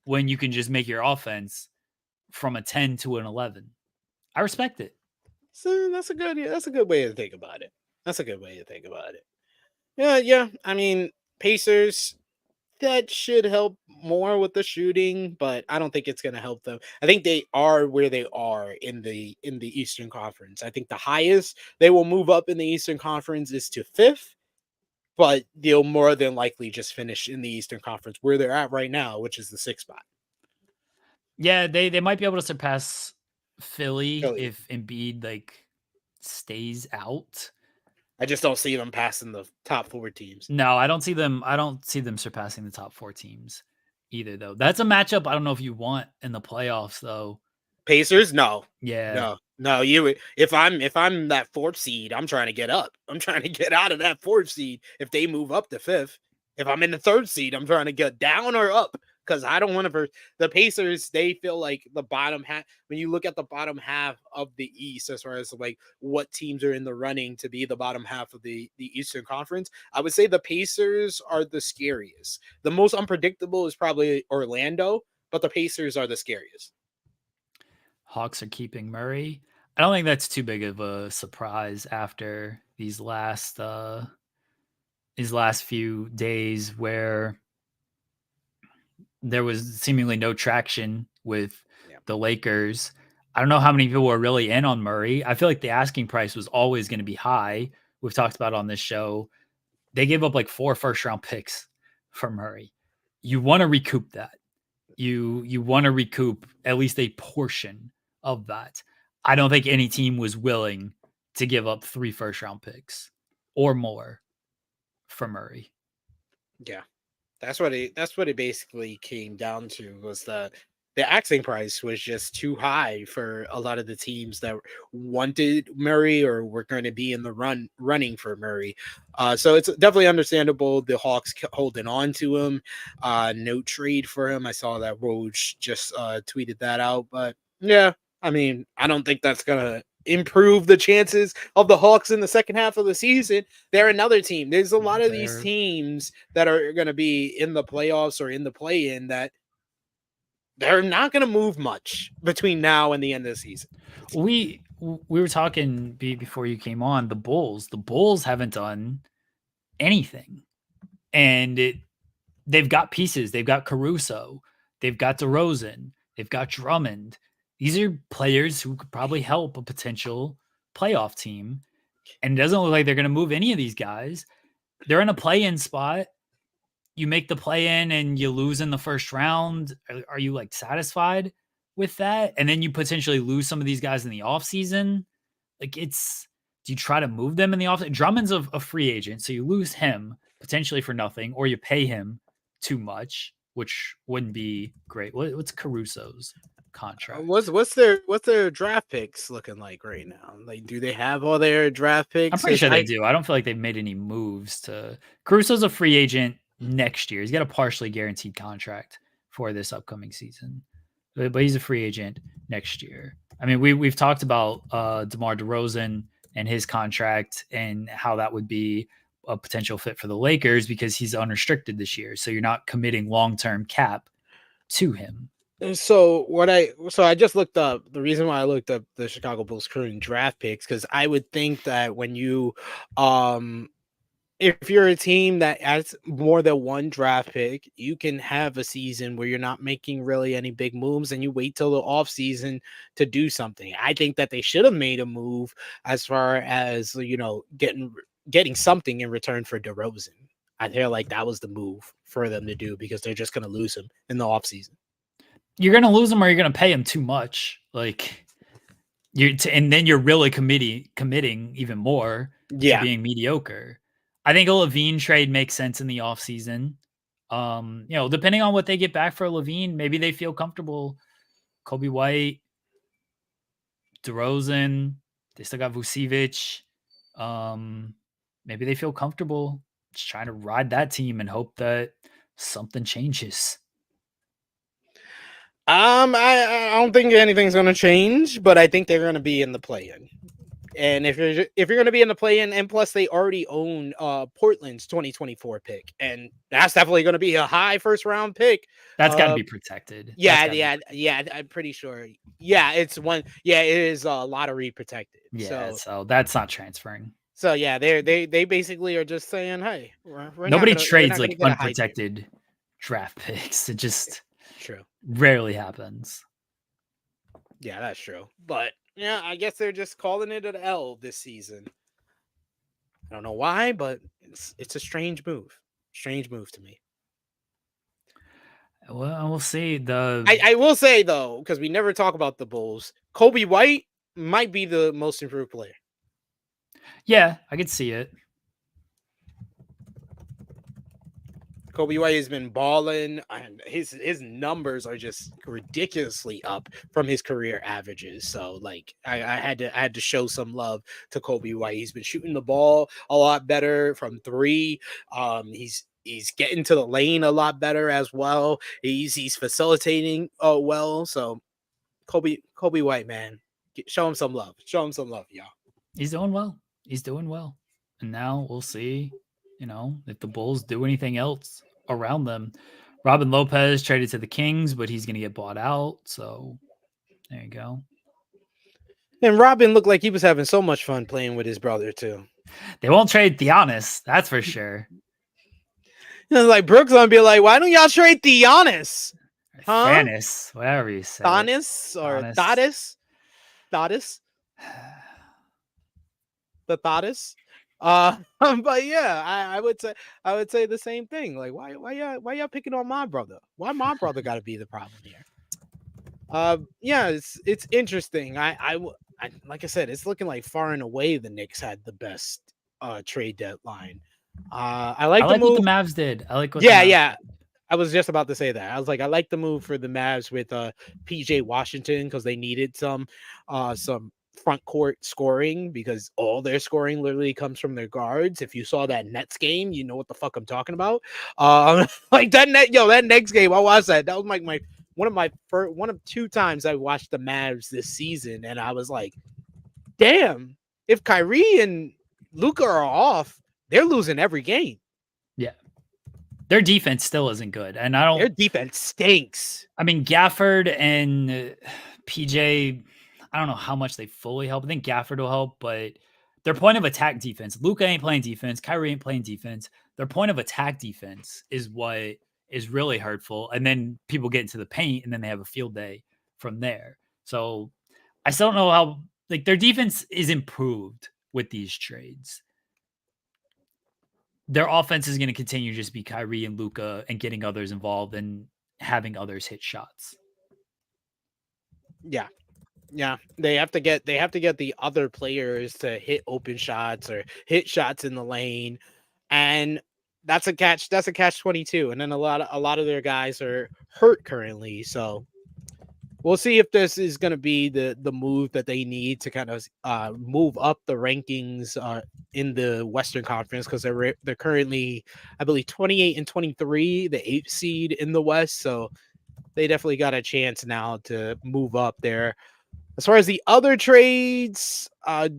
when you can just make your offense from a 10 to an 11? I respect it. So that's a good way to think about it. That's a good way to think about it. Yeah. I mean, Pacers, that should help more with the shooting, but I don't think it's going to help them. I think they are where they are in the Eastern Conference. I think the highest they will move up in the Eastern Conference is to 5th, but they'll more than likely just finish in the Eastern Conference where they're at right now, which is the 6th spot. Yeah, they might be able to surpass Philly Philly. if Embiid like stays out. I just don't see them passing the top 4 teams. No, I don't see them. I don't see them surpassing the top 4 teams either, though. That's a matchup I don't know if you want in the playoffs, though. Pacers, no, Yeah, no. You, if I'm that 4th seed, I'm trying to get up. I'm trying to get out of that 4th seed. If they move up to 5th, if I'm in the 3rd seed, I'm trying to get down or up because I don't want to. The Pacers, they feel like the bottom half. When you look at the bottom half of the East, as far as like what teams are in the running to be the bottom half of the Eastern Conference, I would say the Pacers are the scariest. The most unpredictable is probably Orlando, but the Pacers are the scariest. Hawks are keeping Murray. I don't think that's too big of a surprise after these last few days where there was seemingly no traction with the Lakers. I don't know how many people are really in on Murray. I feel like the asking price was always going to be high. We've talked about on this show. They gave up like 4 first-round picks for Murray. You want to recoup that. You want to recoup at least a portion of that. I don't think any team was willing to give up 3 first-round picks or more for Murray. Yeah. That's what it basically came down to, was that the asking price was just too high for a lot of the teams that wanted Murray or were going to be in the running for Murray. So it's definitely understandable the Hawks holding on to him. No trade for him. I saw that Woj just tweeted that out, but yeah, I mean, I don't think that's gonna improve the chances of the Hawks in the second half of the season. They're another team. There's a lot of these teams that are going to be in the playoffs or in the play-in that they're not going to move much between now and the end of the season. We were talking before you came on, the Bulls. The Bulls haven't done anything. And they've got pieces. They've got Caruso. They've got DeRozan. They've got Drummond. These are players who could probably help a potential playoff team. And it doesn't look like they're going to move any of these guys. They're in a play-in spot. You make the play-in and you lose in the first round. Are you like satisfied with that? And then you potentially lose some of these guys in the offseason. Like, do you try to move them in the offseason? Drummond's a free agent, so you lose him potentially for nothing, or you pay him too much, which wouldn't be great. What's Caruso's contract? What's their draft picks looking like right now? Like, do they have all their draft picks? I'm pretty sure they do. I don't feel like they've made any moves to. Caruso's a free agent next year. He's got a partially guaranteed contract for this upcoming season, but he's a free agent next year. I mean, we've talked about DeMar DeRozan and his contract and how that would be a potential fit for the Lakers because he's unrestricted this year. So you're not committing long-term cap to him. So I just looked up the reason why I looked up the Chicago Bulls current draft picks, because I would think that when you if you're a team that has more than one draft pick, you can have a season where you're not making really any big moves and you wait till the off season to do something. I think that they should have made a move as far as, getting something in return for DeRozan. I feel like that was the move for them to do because they're just going to lose him in the off season. You're going to lose him or you're going to pay him too much. Like and then you're really committing even more to being mediocre. I think a Levine trade makes sense in the offseason. Depending on what they get back for Levine, maybe they feel comfortable. Kobe White, DeRozan, they still got Vucevic. Maybe they feel comfortable just trying to ride that team and hope that something changes. I don't think anything's going to change, but I think they're going to be in the play-in. And if you're going to be in the play-in, and plus they already own Portland's 2024 pick, and that's definitely going to be a high first-round pick. That's got to be protected. Yeah. I'm pretty sure. Yeah, it is lottery protected. Yeah, so that's not transferring. So yeah, they basically are just saying, hey, nobody trades like unprotected draft picks. It just rarely happens. Yeah, that's true. But yeah, I guess they're just calling it an L this season. I don't know why, but it's a strange move. Strange move to me. Well, we'll see. I will say though, because we never talk about the Bulls, Kobe White might be the most improved player. Yeah, I could see it. Kobe White has been balling, and his numbers are just ridiculously up from his career averages. So, like, I had to show some love to Kobe White. He's been shooting the ball a lot better from three. He's getting to the lane a lot better as well. He's facilitating well. So, Kobe White, man, show him some love. Show him some love, y'all. He's doing well. And now we'll see, if the Bulls do anything else around them. Robin Lopez traded to the Kings, but he's going to get bought out. So there you go. And Robin looked like he was having so much fun playing with his brother too. They won't trade Giannis, that's for sure. Like Brooks gonna be like, why don't y'all trade Giannis? Huh? Giannis, whatever you say. Giannis or Thaddeus? The Thaddeus? But yeah, I would say the same thing. Like, why y'all picking on my brother? Why my brother got to be the problem here? Yeah, it's interesting. I like I said, it's looking like far and away the Knicks had the best trade deadline. I like the move what the Mavs did. Yeah. I was just about to say that. I was like, I like the move for the Mavs with PJ Washington because they needed some front court scoring because all their scoring literally comes from their guards. If you saw that Nets game, you know what the fuck I'm talking about. Like that Nets game, I watched that. That was like one of two times I watched the Mavs this season, and I was like, damn, if Kyrie and Luka are off, they're losing every game. Yeah. Their defense still isn't good. And their defense stinks. I mean, Gafford and PJ, I don't know how much they fully help. I think Gafford will help, but their point of attack defense, Luka ain't playing defense, Kyrie ain't playing defense. Their point of attack defense is what is really hurtful. And then people get into the paint and then they have a field day from there. So I still don't know how, like, their defense is improved with these trades. Their offense is going to continue to just be Kyrie and Luka and getting others involved and having others hit shots. Yeah. Yeah, they have to get the other players to hit open shots or hit shots in the lane, and that's a catch 22. And then a lot of their guys are hurt currently, so we'll see if this is going to be the move that they need to kind of move up the rankings in the Western Conference because they're currently, I believe, 28 and 23, the 8th seed in the West, so they definitely got a chance now to move up there. As far as the other trades,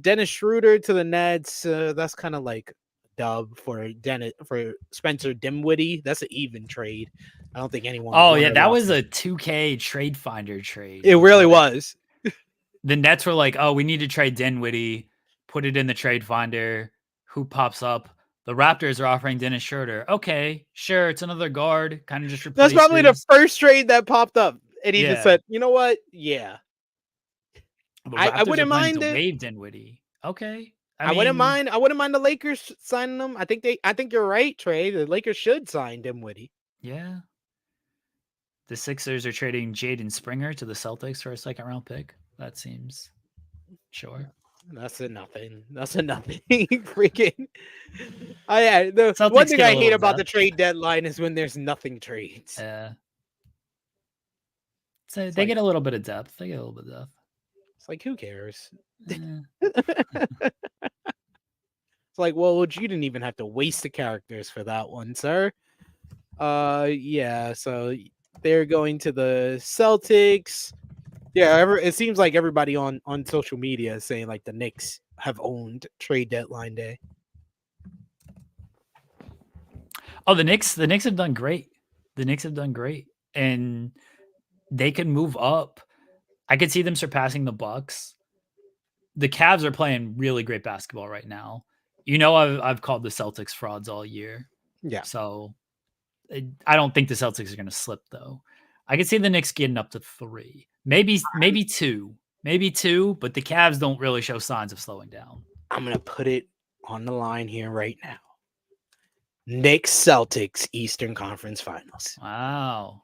Dennis Schroeder to the Nets, that's kind of like dub for Spencer Dinwiddie. That's an even trade. I don't think anyone. Oh yeah, that was a 2K trade finder trade. It really was. The Nets were like, "Oh, we need to trade Dinwiddie. Put it in the trade finder. Who pops up? The Raptors are offering Dennis Schroeder. Okay, sure, it's another guard, kind of just That's replaces. probably the first trade that popped up, and he just said, "You know what? Yeah, The I Raptors are wouldn't planning mind to it. waive Dinwiddie. Okay, I wouldn't mind. I wouldn't mind the Lakers signing them. I think you're right, Trey. The Lakers should sign Dinwiddie. Yeah. The Sixers are trading Jaden Springer to the Celtics for a second-round pick. That seems sure. That's a nothing. That's a nothing. Freaking. The Celtics one thing get a I hate little about the depth. trade deadline is when there's nothing trades. So It's they like, get a little bit of depth. They get a little bit of depth. It's like, who cares? Eh. It's like, well, you didn't even have to waste the characters for that one, sir. Yeah. So they're going to the Celtics. Yeah, it seems like everybody on social media is saying like the Knicks have owned trade deadline day. Oh, the Knicks have done great. The Knicks have done great, and they can move up. I could see them surpassing the Bucks. The Cavs are playing really great basketball right now. You know, I've called the Celtics frauds all year. Yeah. So I don't think the Celtics are going to slip though. I could see the Knicks getting up to 3, maybe 2, but the Cavs don't really show signs of slowing down. I'm going to put it on the line here right now. Knicks Celtics Eastern Conference Finals. Wow.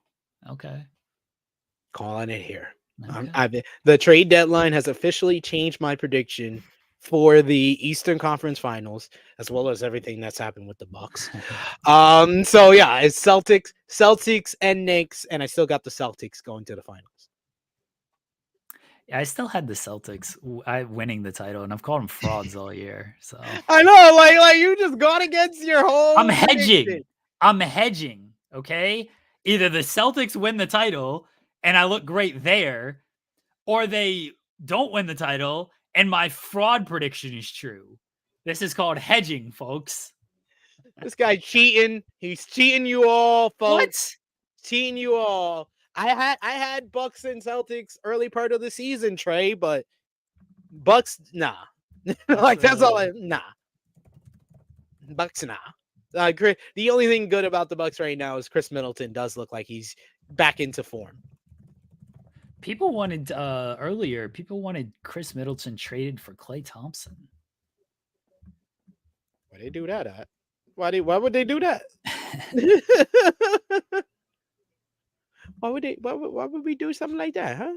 Okay. Calling it here. Okay. The trade deadline has officially changed my prediction for the Eastern Conference Finals, as well as everything that's happened with the Bucks. So yeah, it's Celtics and Knicks, and I still got the Celtics going to the finals. Yeah, I still had the Celtics winning the title, and I've called them frauds all year. So I know, like you just gone against your whole. I'm hedging. Okay, either the Celtics win the title and I look great there, or they don't win the title and my fraud prediction is true. This is called hedging, folks. This guy cheating. He's cheating you all, folks. What? Cheating you all. I had Bucks and Celtics early part of the season, Trey, but Bucks, nah. Like that's all. Nah. Bucks, nah. The only thing good about the Bucks right now is Chris Middleton does look like he's back into form. People wanted earlier. People wanted Chris Middleton traded for Klay Thompson. Why they do that at? Why would they do that? Why would we do something like that, huh?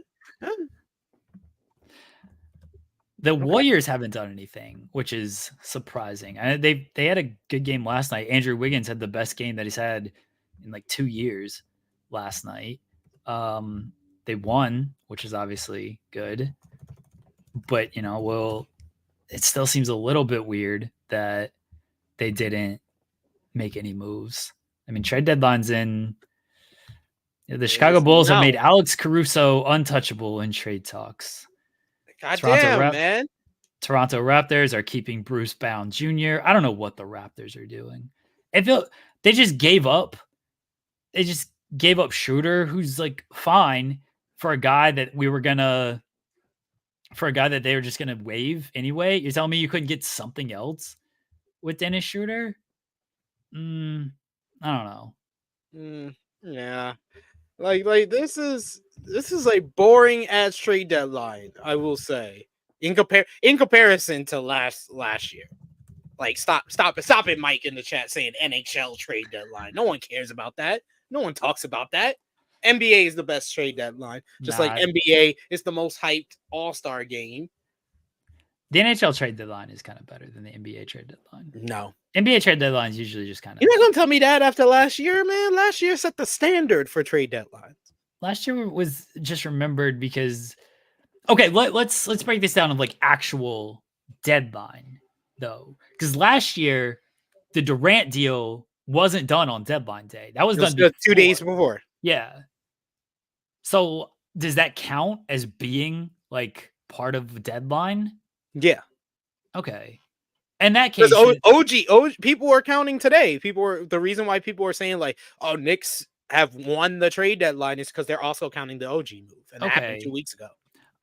The Warriors haven't done anything, which is surprising. And they had a good game last night. Andrew Wiggins had the best game that he's had in like 2 years last night. They won, which is obviously good. But, it still seems a little bit weird that they didn't make any moves. I mean, trade deadline's in. The Chicago Bulls have made Alex Caruso untouchable in trade talks. Goddamn, man. Toronto Raptors are keeping Bruce Bound Jr. I don't know what the Raptors are doing. They just gave up. They just gave up Schroeder, who's like fine for a guy that they were just gonna waive anyway. You're telling me you couldn't get something else with Dennis Schroeder? I don't know. Yeah. Like this is a boring ass trade deadline, I will say. In comparison to last year. Like stop it, Mike, in the chat saying NHL trade deadline. No one cares about that. No one talks about that. NBA is the best trade deadline. Just like NBA is the most hyped all-star game. The NHL trade deadline is kind of better than the NBA trade deadline. No. NBA trade deadline is usually just kind of. You're not gonna tell me that after last year, man. Last year set the standard for trade deadlines. Last year was just remembered because. Okay, let's break this down of like actual deadline though, because last year the Durant deal wasn't done on deadline day. That was done 2 days before. Yeah. So does that count as being like part of the deadline? Yeah. Okay. In that case, OG people were counting today. The reason why people were saying like, oh, Knicks have won the trade deadline is because they're also counting the OG move, and that happened 2 weeks ago.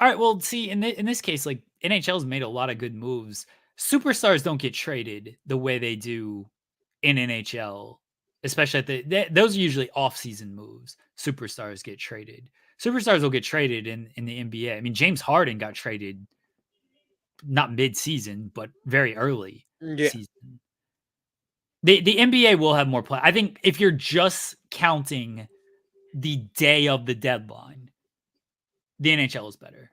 All right. Well, see, in this case, like NHL's made a lot of good moves. superstars don't get traded the way they do in NHL, especially at those are usually off-season moves. Superstars get traded. Superstars will get traded in the NBA. I mean, James Harden got traded not mid-season, but very early season. The NBA will have more play. I think if you're just counting the day of the deadline, the NHL is better.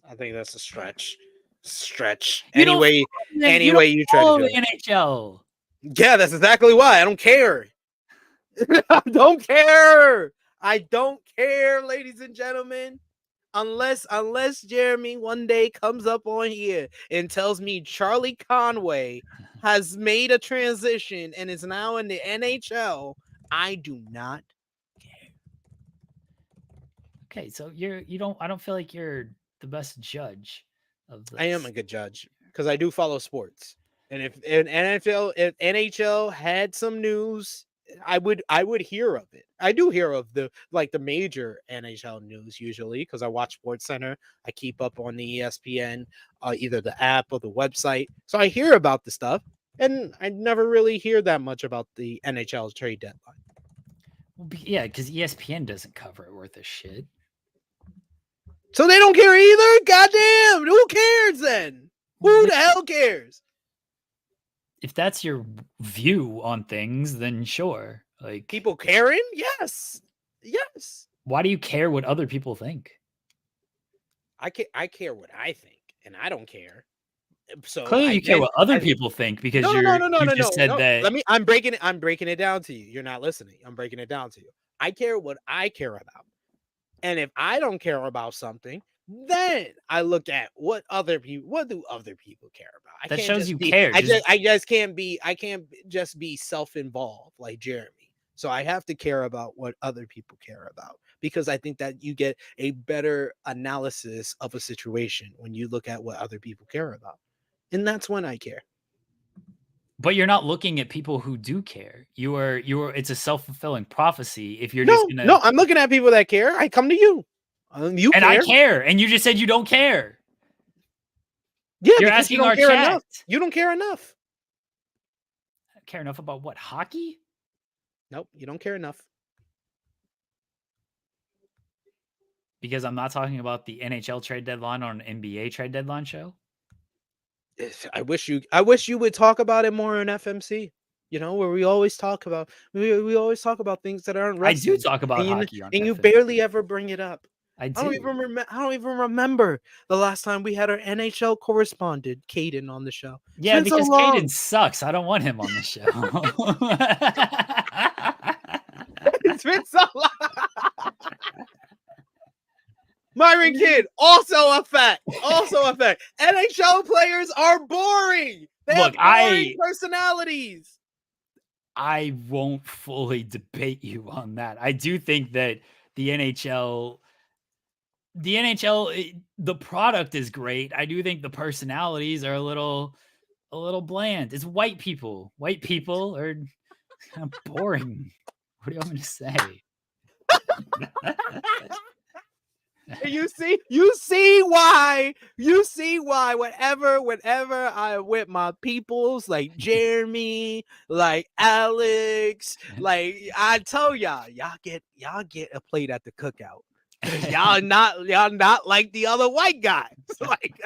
I think that's a stretch. You Anyway, you try to do the NHL. Yeah, that's exactly why. I don't care. I don't care. I don't care, ladies and gentlemen. Unless Jeremy one day comes up on here and tells me Charlie Conway has made a transition and is now in the NHL, I do not care. Okay, so I don't feel like you're the best judge of this. I am a good judge because I do follow sports. And if NHL had some news, I would hear of it. I do hear of the major NHL news usually because I watch Sports Center. I keep up on the ESPN, either the app or the website. So I hear about the stuff, and I never really hear that much about the NHL trade deadline. Well, yeah, because ESPN doesn't cover it worth a shit. So they don't care either? Goddamn! Who cares then? Who the hell cares? If that's your view on things, then sure. Like, people caring? Yes. Why do you care what other people think? I care what I think, and I don't care. So clearly, you care what other people think because you just said that. I'm breaking it down to you. You're not listening. I'm breaking it down to you. I care what I care about, and if I don't care about something, then I look at what do other people care about. That shows you care. I can't just be self-involved like Jeremy. So I have to care about what other people care about because I think that you get a better analysis of a situation when you look at what other people care about. And that's when I care. But you're not looking at people who do care. It's a self-fulfilling prophecy. If you're no, I'm looking at people that care. I come to you. You and care. I care, and you just said you don't care. Yeah, you're asking our chat. Enough. You don't care enough. I care enough about what? Hockey? Nope, you don't care enough. Because I'm not talking about the NHL trade deadline on an NBA trade deadline show. I wish you would talk about it more on FMC. You know, where we always talk about things that aren't wrestling. I do talk about hockey on and FMC. You barely ever bring it up. I don't even remember the last time we had our NHL correspondent, Caden, on the show. Yeah, because Caden sucks. I don't want him on the show. It's been so long. Myron Kidd, also a fact. NHL players are boring. They have boring personalities. I won't fully debate you on that. I do think that the NHL, the product is great. I do think the personalities are a little bland. It's white people. White people are kind of boring. What do you want me to say? You see why whenever I with my peoples like Jeremy, like Alex, like I tell y'all get a plate at the cookout. y'all not like the other white guys. Like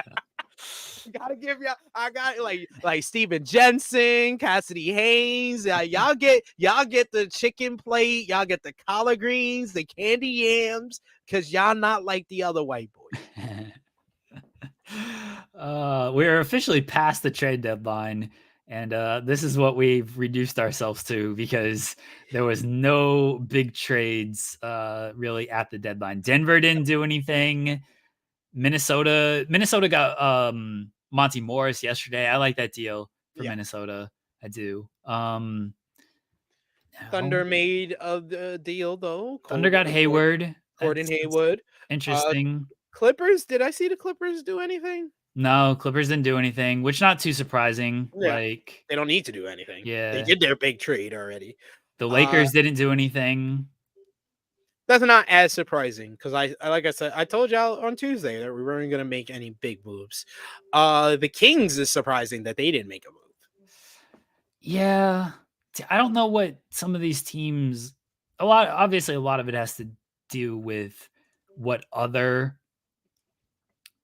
gotta give y'all. I got like Steven Jensen, Cassidy Haynes. Y'all get the chicken plate. Y'all get the collard greens, the candy yams, because y'all not like the other white boys. We're officially past the trade deadline, and this is what we've reduced ourselves to because there was no big trades really at the deadline. Denver didn't do anything. Minnesota got Monty Morris yesterday. I like that deal for Minnesota. I do. Thunder made the deal though. Thunder got Hayward. Gordon Hayward. Interesting. Clippers. Did I see the Clippers do anything? No, Clippers didn't do anything, which not too surprising. Yeah. Like they don't need to do anything. Yeah, they did their big trade already. The Lakers didn't do anything. That's not as surprising because I like I said, I told y'all on Tuesday that we weren't gonna make any big moves. The Kings is surprising that they didn't make a move. Yeah. I don't know what some of these teams obviously a lot of it has to do with what other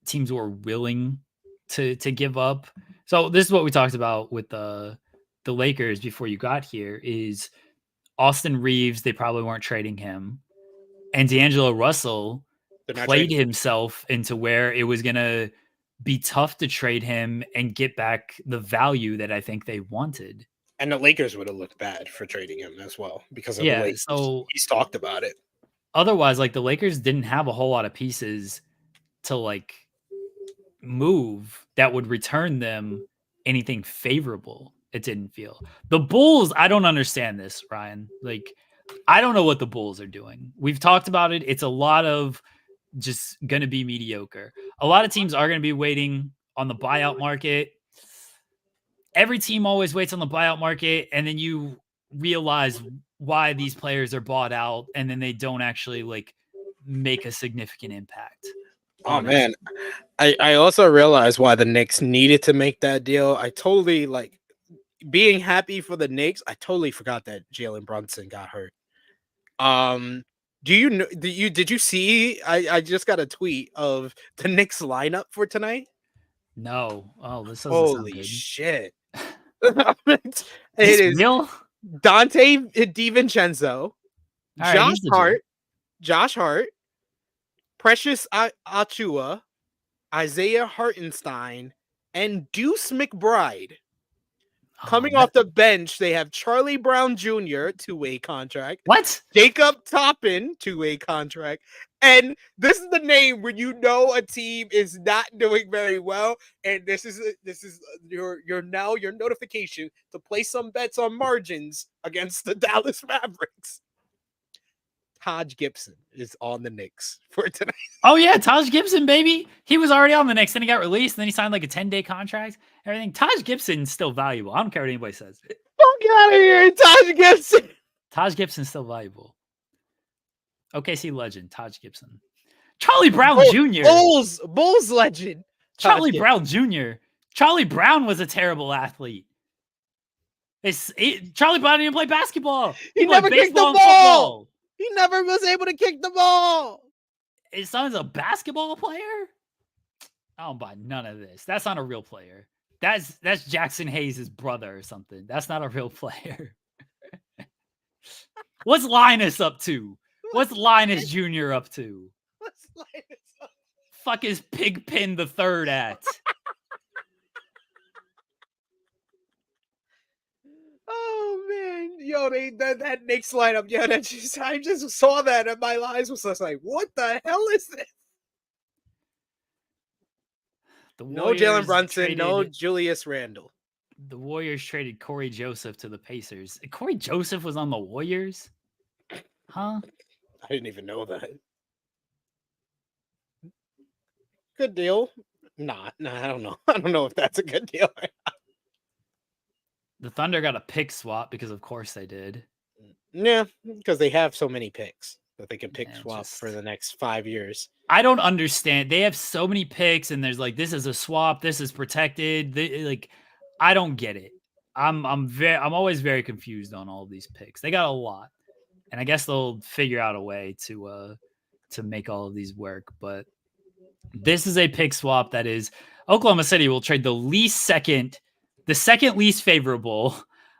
teams were willing to give up. So this is what we talked about with the Lakers before you got here is Austin Reeves, they probably weren't trading him. And D'Angelo Russell played himself into where it was going to be tough to trade him and get back the value that I think they wanted. And the Lakers would have looked bad for trading him as well because of the way he's talked about it. Otherwise, like the Lakers didn't have a whole lot of pieces to like move that would return them anything favorable. It didn't feel. The Bulls, I don't understand this, Ryan. Like, I don't know what the Bulls are doing. We've talked about it. It's a lot of just going to be mediocre. A lot of teams are going to be waiting on the buyout market. Every team always waits on the buyout market, and then you realize why these players are bought out, and then they don't actually like make a significant impact. Oh man, I also realized why the Knicks needed to make that deal. I totally like being happy for the Knicks. I totally forgot that Jalen Brunson got hurt. Do you know? Did you see? I just got a tweet of the Knicks lineup for tonight. No. Oh, this doesn't holy sound good. Shit! It is real. Dante DiVincenzo, Josh Hart, Precious Achua, Isaiah Hartenstein, and Deuce McBride. Coming off the bench, they have Charlie Brown Jr., two-way contract. What? Jacob Toppin, two-way contract. And this is the name when you know a team is not doing very well. And this is your notification to place some bets on margins against the Dallas Mavericks. Taj Gibson is on the Knicks for tonight. Oh, yeah, Taj Gibson, baby. He was already on the Knicks, then he got released, and then he signed like a 10-day contract. Everything. Taj Gibson's still valuable. I don't care what anybody says. Don't get out of here, Taj Gibson. Taj Gibson's still valuable. OKC legend, Taj Gibson. Charlie Brown Jr. Bulls legend. Charlie Brown Jr. Charlie Brown was a terrible athlete. Charlie Brown didn't play basketball. He never kicked the ball. He never was able to kick the ball. His son's a basketball player? I don't buy none of this. That's not a real player. That's Jackson Hayes' brother or something. That's not a real player. What's Linus up to? What's Linus Jr. up to? What's Linus up to? Fuck is Pigpen the Third at? Oh man, yo, that Knicks lineup, yo, I just saw that and my eyes was just like, what the hell is this? No Jalen Brunson, no Julius Randle. The Warriors traded Corey Joseph to the Pacers. Corey Joseph was on the Warriors? Huh? I didn't even know that. Good deal. Nah, I don't know. I don't know if that's a good deal. The Thunder got a pick swap because of course they did. Yeah, because they have so many picks that they can pick swap for the next 5 years. I don't understand. They have so many picks and there's like, this is a swap. This is protected. I don't get it. I'm always very confused on all of these picks. They got a lot. And I guess they'll figure out a way to make all of these work. But this is a pick swap that is Oklahoma City will trade the second least favorable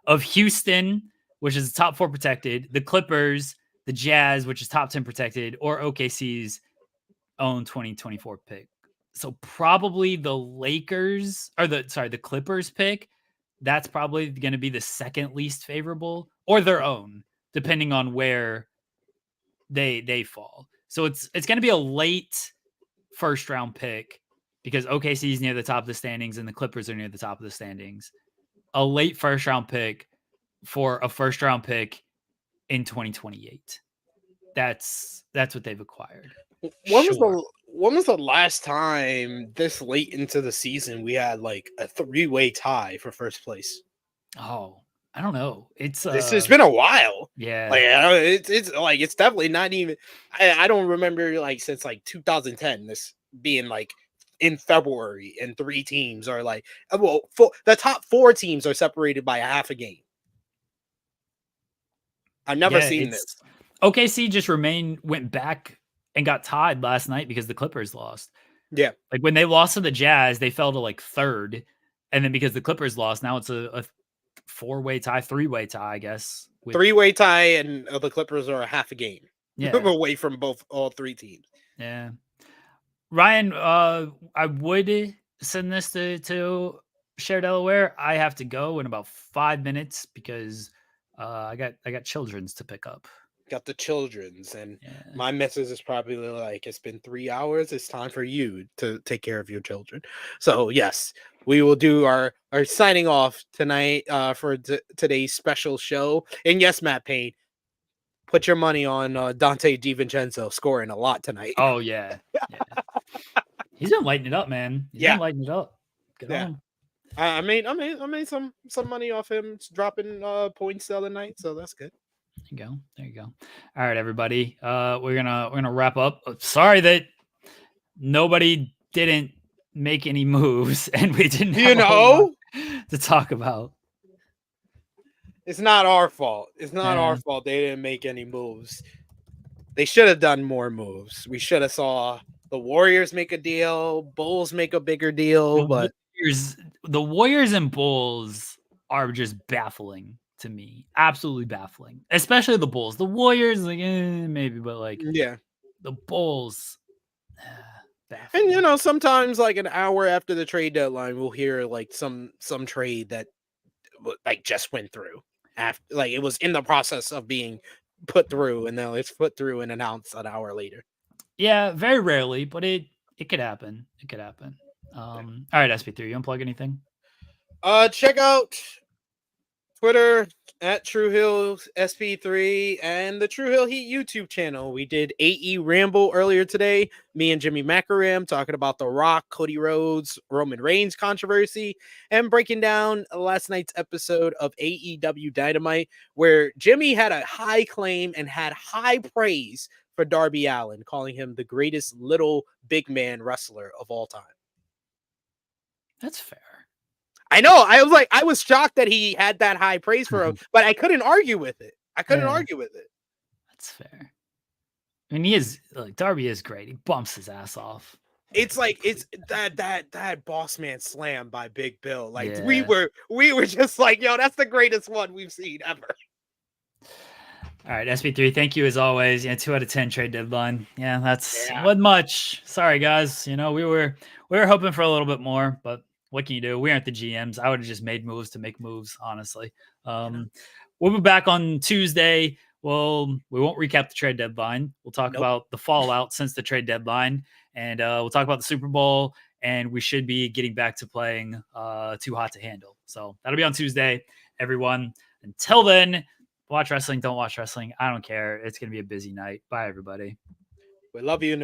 of Houston, which is top 4 protected, the Clippers, the Jazz, which is top 10 protected, or OKC's own 2024 pick. So probably the the Clippers pick, that's probably going to be the second least favorable, or their own, depending on where they fall. So it's going to be a late first round pick because OKC is near the top of the standings and the Clippers are near the top of the standings. A late first round pick for a first round pick in 2028. That's what they've acquired. When was the last time this late into the season we had like a 3-way tie for first place? Oh, I don't know. It's It's been a while. yeah. Like it's like it's definitely not even. I don't remember like since like 2010 this being like in February and 3 teams are like the top 4 teams are separated by a half a game. I've never Yeah, seen it's this. OKC just went back and got tied last night because the Clippers lost. Yeah. Like when they lost to the Jazz, they fell to like 3rd. And then because the Clippers lost, now it's a 4-way tie, 3-way tie, I guess. 3-way tie, and the Clippers are a half a game away from all 3 teams. Yeah. Ryan, I would send this to Share Delaware. I have to go in about 5 minutes because I got children's to pick up. Got the children's, and my missus is probably like, it's been 3 hours. It's time for you to take care of your children. So yes, we will do our signing off tonight for today's special show. And yes, Matt Payne, put your money on Dante DiVincenzo scoring a lot tonight. Oh yeah. He's been lighting it up, man. He's been lighting it up. Good on. I made some money off him dropping points the other night, so that's good. There you go. All right, everybody. We're gonna wrap up. Sorry that nobody didn't make any moves and we didn't have a whole lot to talk about. It's not our fault. It's not our fault they didn't make any moves. They should have done more moves. We should have saw the Warriors make a deal, Bulls make a bigger deal, but the Warriors and Bulls are just baffling to me. Absolutely baffling. Especially the Bulls. The Warriors, like, maybe, but like the Bulls. Baffling. And sometimes like an hour after the trade deadline, we'll hear like some trade that like just went through. After like it was in the process of being put through, and then it's put through and announced an hour later. Yeah, very rarely, but it could happen. It could happen. All right, SP3, you unplug anything? Check out Twitter at True Hill SP3 and the True Hill Heat YouTube channel. We did AE Ramble earlier today. Me and Jimmy Macaram talking about The Rock, Cody Rhodes, Roman Reigns controversy, and breaking down last night's episode of AEW Dynamite, where Jimmy had a high claim and had high praise for Darby Allin, calling him the greatest little big man wrestler of all time. That's fair. I know. I was shocked that he had that high praise for him, but I couldn't argue with it. That's fair. I mean, Darby is great. He bumps his ass off. It's like that boss man slam by Big Bill. Like we were just like, yo, that's the greatest one we've seen ever. All right, SP3, thank you as always. 2 out of 10 trade deadline. Yeah, that's wasn't much. Sorry, guys. We were hoping for a little bit more, but what can you do? We aren't the GMs. I would have just made moves to make moves, honestly. We'll be back on Tuesday. Well, we won't recap the trade deadline. We'll talk about the fallout since the trade deadline, and we'll talk about the Super Bowl, and we should be getting back to playing Too Hot to Handle. So that'll be on Tuesday, everyone. Until then, watch wrestling, don't watch wrestling. I don't care. It's going to be a busy night. Bye, everybody. We love you.